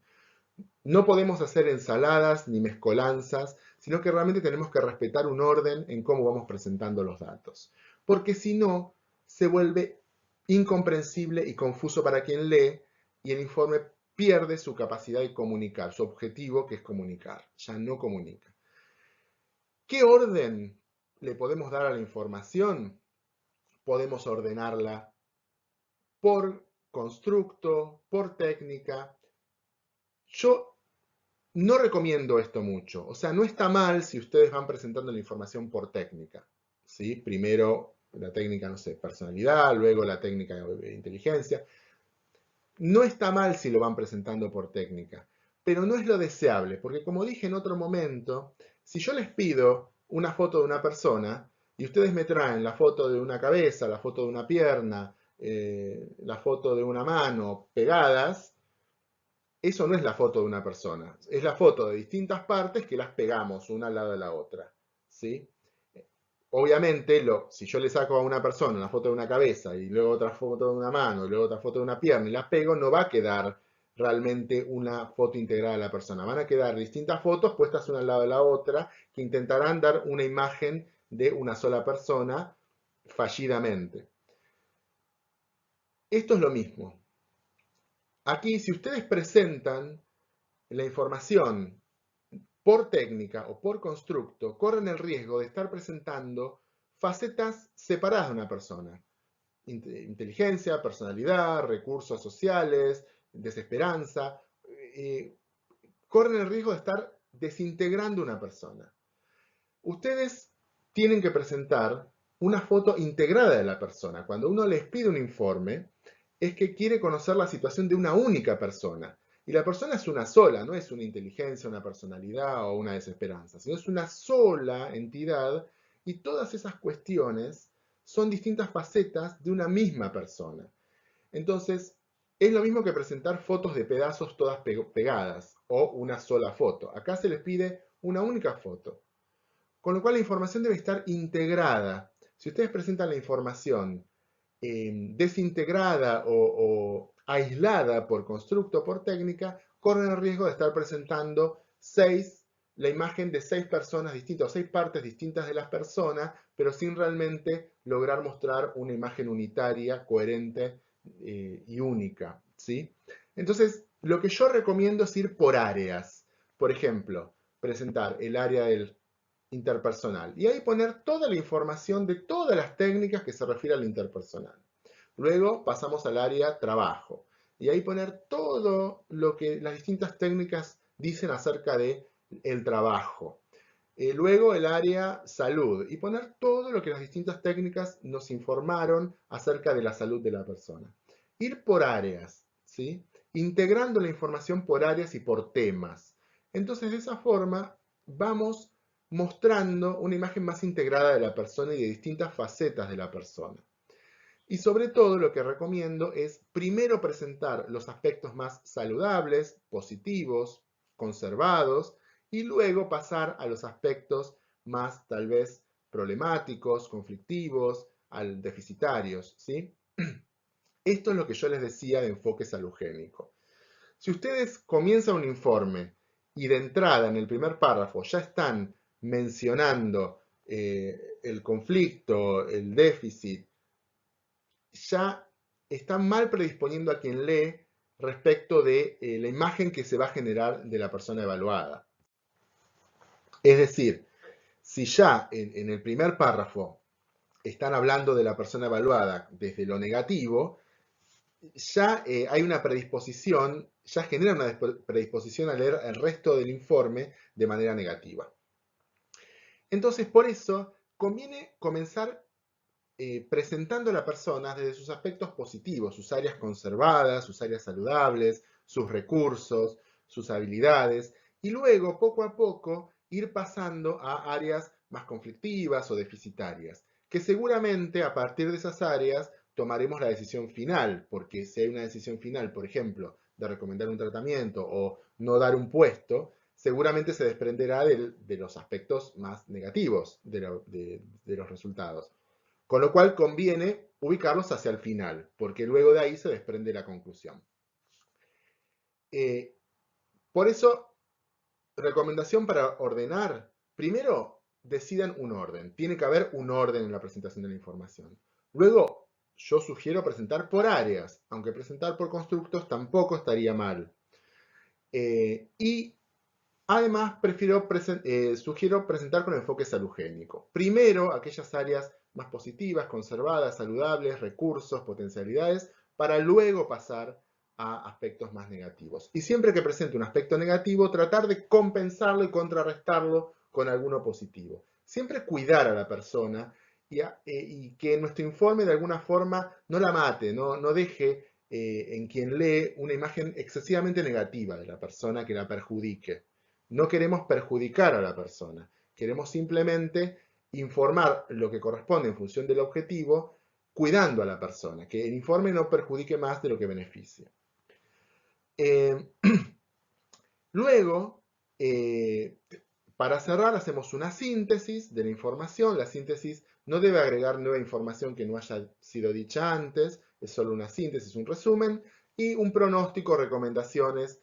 No podemos hacer ensaladas ni mezcolanzas, sino que realmente tenemos que respetar un orden en cómo vamos presentando los datos. Porque si no, se vuelve incomprensible y confuso para quien lee y el informe pierde su capacidad de comunicar, su objetivo que es comunicar, ya no comunica. ¿Qué orden le podemos dar a la información? Podemos ordenarla por constructo, por técnica. Yo no recomiendo esto mucho, o sea, no está mal si ustedes van presentando la información por técnica, ¿sí? Primero la técnica, no sé, personalidad, luego la técnica de inteligencia. No está mal si lo van presentando por técnica, pero no es lo deseable, porque como dije en otro momento, si yo les pido una foto de una persona y ustedes me traen la foto de una cabeza, la foto de una pierna, la foto de una mano pegadas, eso no es la foto de una persona, es la foto de distintas partes que las pegamos una al lado de la otra, ¿sí? Obviamente, si yo le saco a una persona una foto de una cabeza y luego otra foto de una mano y luego otra foto de una pierna y las pego, no va a quedar realmente una foto integrada de la persona. Van a quedar distintas fotos puestas una al lado de la otra que intentarán dar una imagen de una sola persona fallidamente. Esto es lo mismo. Aquí, si ustedes presentan la información por técnica o por constructo, corren el riesgo de estar presentando facetas separadas de una persona. Inteligencia, personalidad, recursos sociales, desesperanza. Corren el riesgo de estar desintegrando una persona. Ustedes tienen que presentar una foto integrada de la persona. Cuando uno les pide un informe, es que quiere conocer la situación de una única persona. Y la persona es una sola, no es una inteligencia, una personalidad o una desesperanza, sino es una sola entidad y todas esas cuestiones son distintas facetas de una misma persona. Entonces, es lo mismo que presentar fotos de pedazos todas pegadas o una sola foto. Acá se les pide una única foto. Con lo cual la información debe estar integrada. Si ustedes presentan la información desintegrada o aislada por constructo o por técnica, corren el riesgo de estar presentando la imagen de 6 personas distintas, o 6 partes distintas de las personas, pero sin realmente lograr mostrar una imagen unitaria, coherente y única, ¿sí? Entonces, lo que yo recomiendo es ir por áreas. Por ejemplo, presentar el área del interpersonal. Y ahí poner toda la información de todas las técnicas que se refiere al interpersonal. Luego pasamos al área trabajo. Y ahí poner todo lo que las distintas técnicas dicen acerca de el trabajo. Luego el área salud y poner todo lo que las distintas técnicas nos informaron acerca de la salud de la persona. Ir por áreas, ¿sí? Integrando la información por áreas y por temas. Entonces, de esa forma, vamos mostrando una imagen más integrada de la persona y de distintas facetas de la persona. Y sobre todo lo que recomiendo es primero presentar los aspectos más saludables, positivos, conservados, y luego pasar a los aspectos más tal vez problemáticos, conflictivos, deficitarios, ¿sí? Esto es lo que yo les decía de enfoque salugénico. Si ustedes comienzan un informe y de entrada en el primer párrafo ya están mencionando el conflicto, el déficit, ya están mal predisponiendo a quien lee respecto de la imagen que se va a generar de la persona evaluada. Es decir, si ya en el primer párrafo están hablando de la persona evaluada desde lo negativo, ya hay una predisposición, ya genera una predisposición a leer el resto del informe de manera negativa. Entonces, por eso, conviene comenzar presentando a la persona desde sus aspectos positivos, sus áreas conservadas, sus áreas saludables, sus recursos, sus habilidades, y luego, poco a poco, ir pasando a áreas más conflictivas o deficitarias, que seguramente a partir de esas áreas tomaremos la decisión final, porque si hay una decisión final, por ejemplo, de recomendar un tratamiento o no dar un puesto, seguramente se desprenderá de los aspectos más negativos de los resultados. Con lo cual conviene ubicarlos hacia el final, porque luego de ahí se desprende la conclusión. Por eso, recomendación para ordenar. Primero, decidan un orden. Tiene que haber un orden en la presentación de la información. Luego, yo sugiero presentar por áreas, aunque presentar por constructos tampoco estaría mal. Y además, sugiero presentar con enfoque salugénico. Primero, aquellas áreas más positivas, conservadas, saludables, recursos, potencialidades, para luego pasar a aspectos más negativos. Y siempre que presente un aspecto negativo, tratar de compensarlo y contrarrestarlo con alguno positivo. Siempre cuidar a la persona y que nuestro informe de alguna forma no la mate, no deje en quien lee una imagen excesivamente negativa de la persona que la perjudique. No queremos perjudicar a la persona, queremos simplemente informar lo que corresponde en función del objetivo, cuidando a la persona, que el informe no perjudique más de lo que beneficie. Luego, para cerrar, hacemos una síntesis de la información. La síntesis no debe agregar nueva información que no haya sido dicha antes, es solo una síntesis, un resumen, y un pronóstico, recomendaciones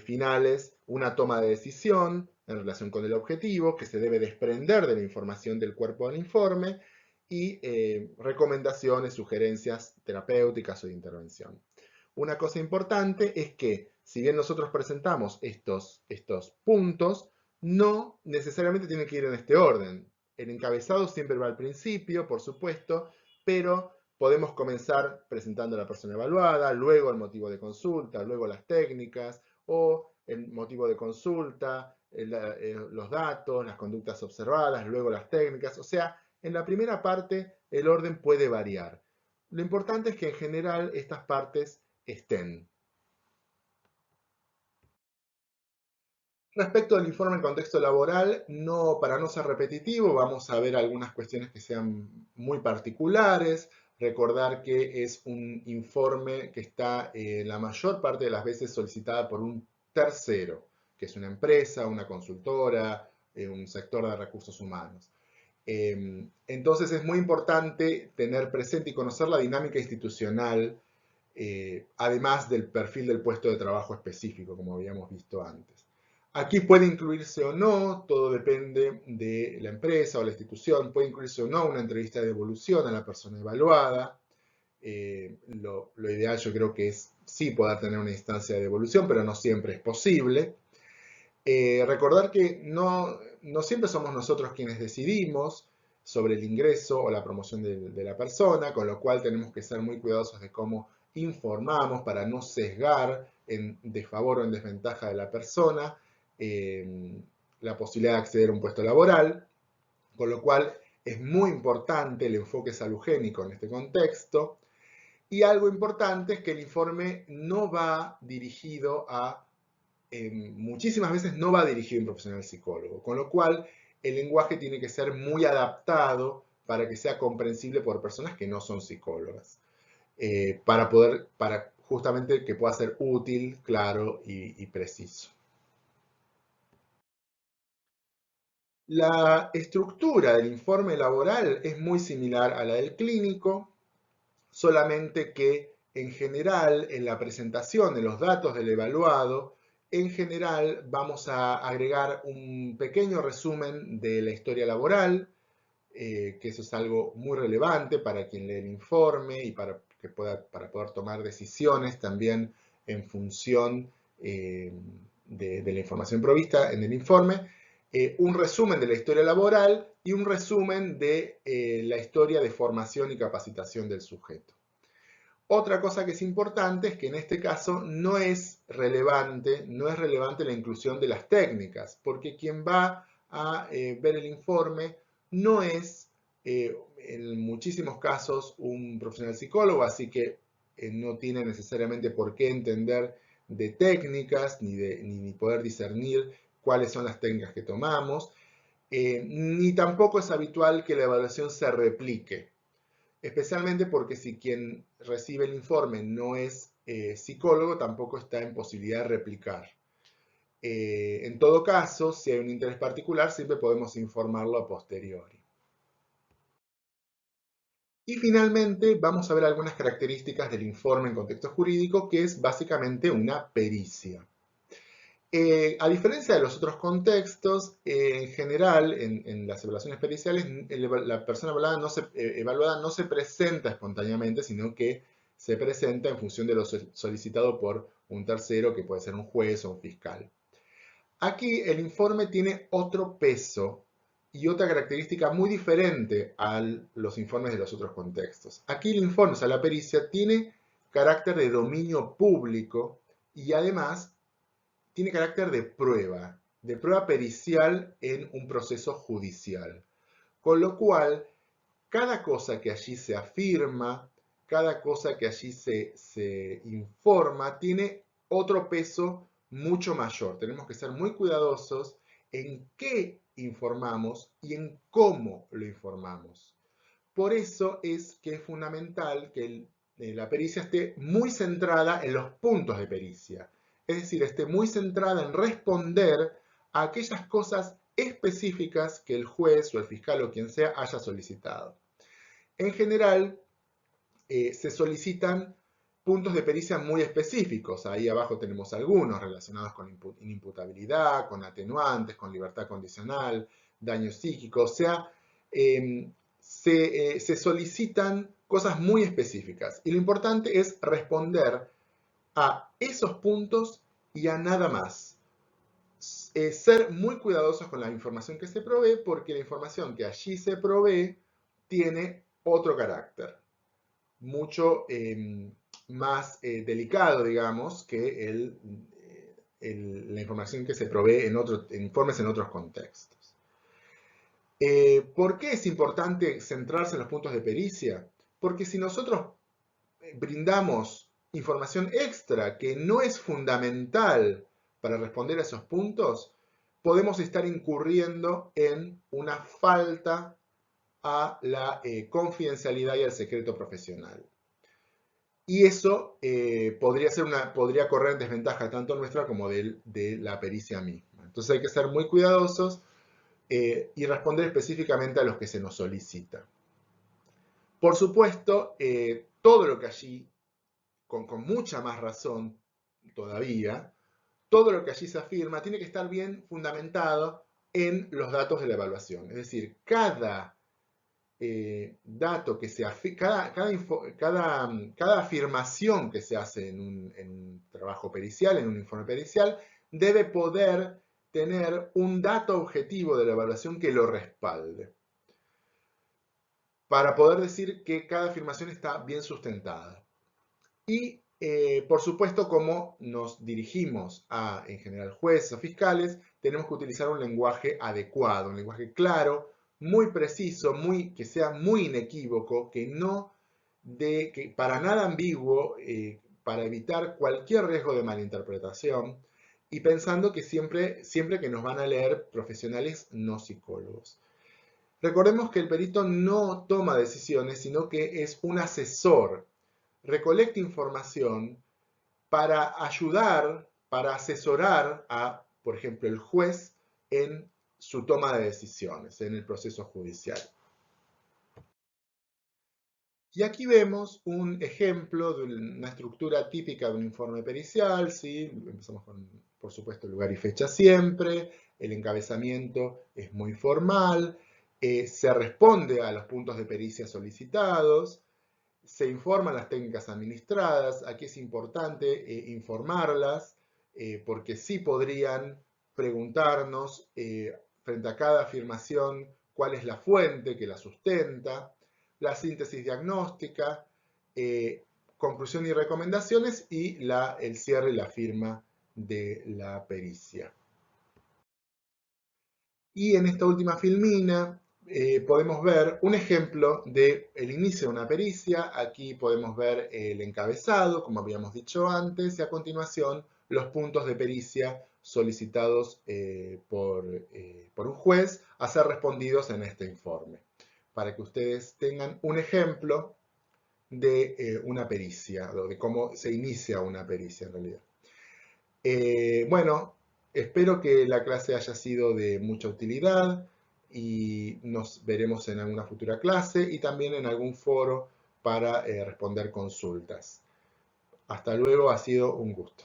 finales, una toma de decisión en relación con el objetivo, que se debe desprender de la información del cuerpo del informe, y recomendaciones, sugerencias terapéuticas o de intervención. Una cosa importante es que, si bien nosotros presentamos estos puntos, no necesariamente tienen que ir en este orden. El encabezado siempre va al principio, por supuesto, pero podemos comenzar presentando a la persona evaluada, luego el motivo de consulta, luego las técnicas, o el motivo de consulta, los datos, las conductas observadas, luego las técnicas. O sea, en la primera parte el orden puede variar. Lo importante es que en general estas partes estén. Respecto al informe en contexto laboral, para no ser repetitivo, vamos a ver algunas cuestiones que sean muy particulares. Recordar que es un informe que está la mayor parte de las veces solicitada por un tercero, que es una empresa, una consultora, un sector de recursos humanos. Entonces es muy importante tener presente y conocer la dinámica institucional, además del perfil del puesto de trabajo específico, como habíamos visto antes. Aquí puede incluirse o no, todo depende de la empresa o la institución, puede incluirse o no una entrevista de evolución a la persona evaluada. Lo ideal yo creo que es sí poder tener una instancia de evolución, pero no siempre es posible. Recordar que no siempre somos nosotros quienes decidimos sobre el ingreso o la promoción de la persona, con lo cual tenemos que ser muy cuidadosos de cómo informamos para no sesgar en desfavor o en desventaja de la persona la posibilidad de acceder a un puesto laboral, con lo cual es muy importante el enfoque salugénico en este contexto. Y algo importante es que el informe no va dirigido a, muchísimas veces no va dirigido a un profesional psicólogo, con lo cual el lenguaje tiene que ser muy adaptado para que sea comprensible por personas que no son psicólogas, para justamente que pueda ser útil, claro y preciso. La estructura del informe laboral es muy similar a la del clínico, solamente que en general en la presentación de los datos del evaluado, en general vamos a agregar un pequeño resumen de la historia laboral, que eso es algo muy relevante para quien lee el informe y para poder tomar decisiones también en función de la información provista en el informe. Un resumen de la historia laboral y un resumen de la historia de formación y capacitación del sujeto. Otra cosa que es importante es que en este caso no es relevante la inclusión de las técnicas, porque quien va a ver el informe no es en muchísimos casos un profesional psicólogo, así que no tiene necesariamente por qué entender de técnicas ni poder discernir cuáles son las técnicas que tomamos, ni tampoco es habitual que la evaluación se replique, especialmente porque si quien recibe el informe no es psicólogo, tampoco está en posibilidad de replicar. En todo caso, si hay un interés particular, siempre podemos informarlo a posteriori. Y finalmente vamos a ver algunas características del informe en contexto jurídico, que es básicamente una pericia. A diferencia de los otros contextos, en general, en las evaluaciones periciales, la persona evaluada no se presenta espontáneamente, sino que se presenta en función de lo solicitado por un tercero, que puede ser un juez o un fiscal. Aquí el informe tiene otro peso y otra característica muy diferente a los informes de los otros contextos. Aquí el informe, o sea, la pericia, tiene carácter de dominio público y además tiene carácter de prueba pericial en un proceso judicial. Con lo cual, cada cosa que allí se afirma, cada cosa que allí se informa, tiene otro peso mucho mayor. Tenemos que ser muy cuidadosos en qué informamos y en cómo lo informamos. Por eso es que es fundamental que la pericia esté muy centrada en los puntos de pericia. Es decir, esté muy centrada en responder a aquellas cosas específicas que el juez o el fiscal o quien sea haya solicitado. En general, se solicitan puntos de pericia muy específicos. Ahí abajo tenemos algunos relacionados con inimputabilidad, con atenuantes, con libertad condicional, daño psíquico. O sea, se solicitan cosas muy específicas. Y lo importante es responder a esos puntos y a nada más. Ser muy cuidadosos con la información que se provee, porque la información que allí se provee tiene otro carácter, mucho más delicado, digamos, que la información que se provee en informes en otros contextos. ¿Por qué es importante centrarse en los puntos de pericia? Porque si nosotros brindamos información extra que no es fundamental para responder a esos puntos, podemos estar incurriendo en una falta a la confidencialidad y al secreto profesional. Y eso podría correr en desventaja tanto nuestra como de la pericia misma. Entonces hay que ser muy cuidadosos y responder específicamente a los que se nos solicita. Por supuesto, todo lo que allí, con mucha más razón todavía, todo lo que allí se afirma tiene que estar bien fundamentado en los datos de la evaluación. Es decir, cada dato que se cada afirmación que se hace en un trabajo pericial, en un informe pericial, debe poder tener un dato objetivo de la evaluación que lo respalde, para poder decir que cada afirmación está bien sustentada. Y Por supuesto, como nos dirigimos a, en general, jueces o fiscales, tenemos que utilizar un lenguaje adecuado, un lenguaje claro, muy preciso, que sea muy inequívoco, que para nada ambiguo, para evitar cualquier riesgo de malinterpretación y pensando que siempre que nos van a leer profesionales no psicólogos. Recordemos que el perito no toma decisiones, sino que es un asesor, recolecta información para ayudar, para asesorar a, por ejemplo, el juez en su toma de decisiones, en el proceso judicial. Y aquí vemos un ejemplo de una estructura típica de un informe pericial, ¿sí? Empezamos con, por supuesto, lugar y fecha siempre, el encabezamiento es muy formal, se responde a los puntos de pericia solicitados, se informan las técnicas administradas, aquí es importante informarlas, porque sí podrían preguntarnos frente a cada afirmación cuál es la fuente que la sustenta, la síntesis diagnóstica, conclusión y recomendaciones y el cierre y la firma de la pericia. Y en esta última filmina podemos ver un ejemplo del inicio de una pericia. Aquí podemos ver el encabezado, como habíamos dicho antes, y a continuación los puntos de pericia solicitados por un juez a ser respondidos en este informe, para que ustedes tengan un ejemplo de una pericia, o de cómo se inicia una pericia en realidad. Bueno, espero que la clase haya sido de mucha utilidad y nos veremos en alguna futura clase y también en algún foro para responder consultas. Hasta luego, ha sido un gusto.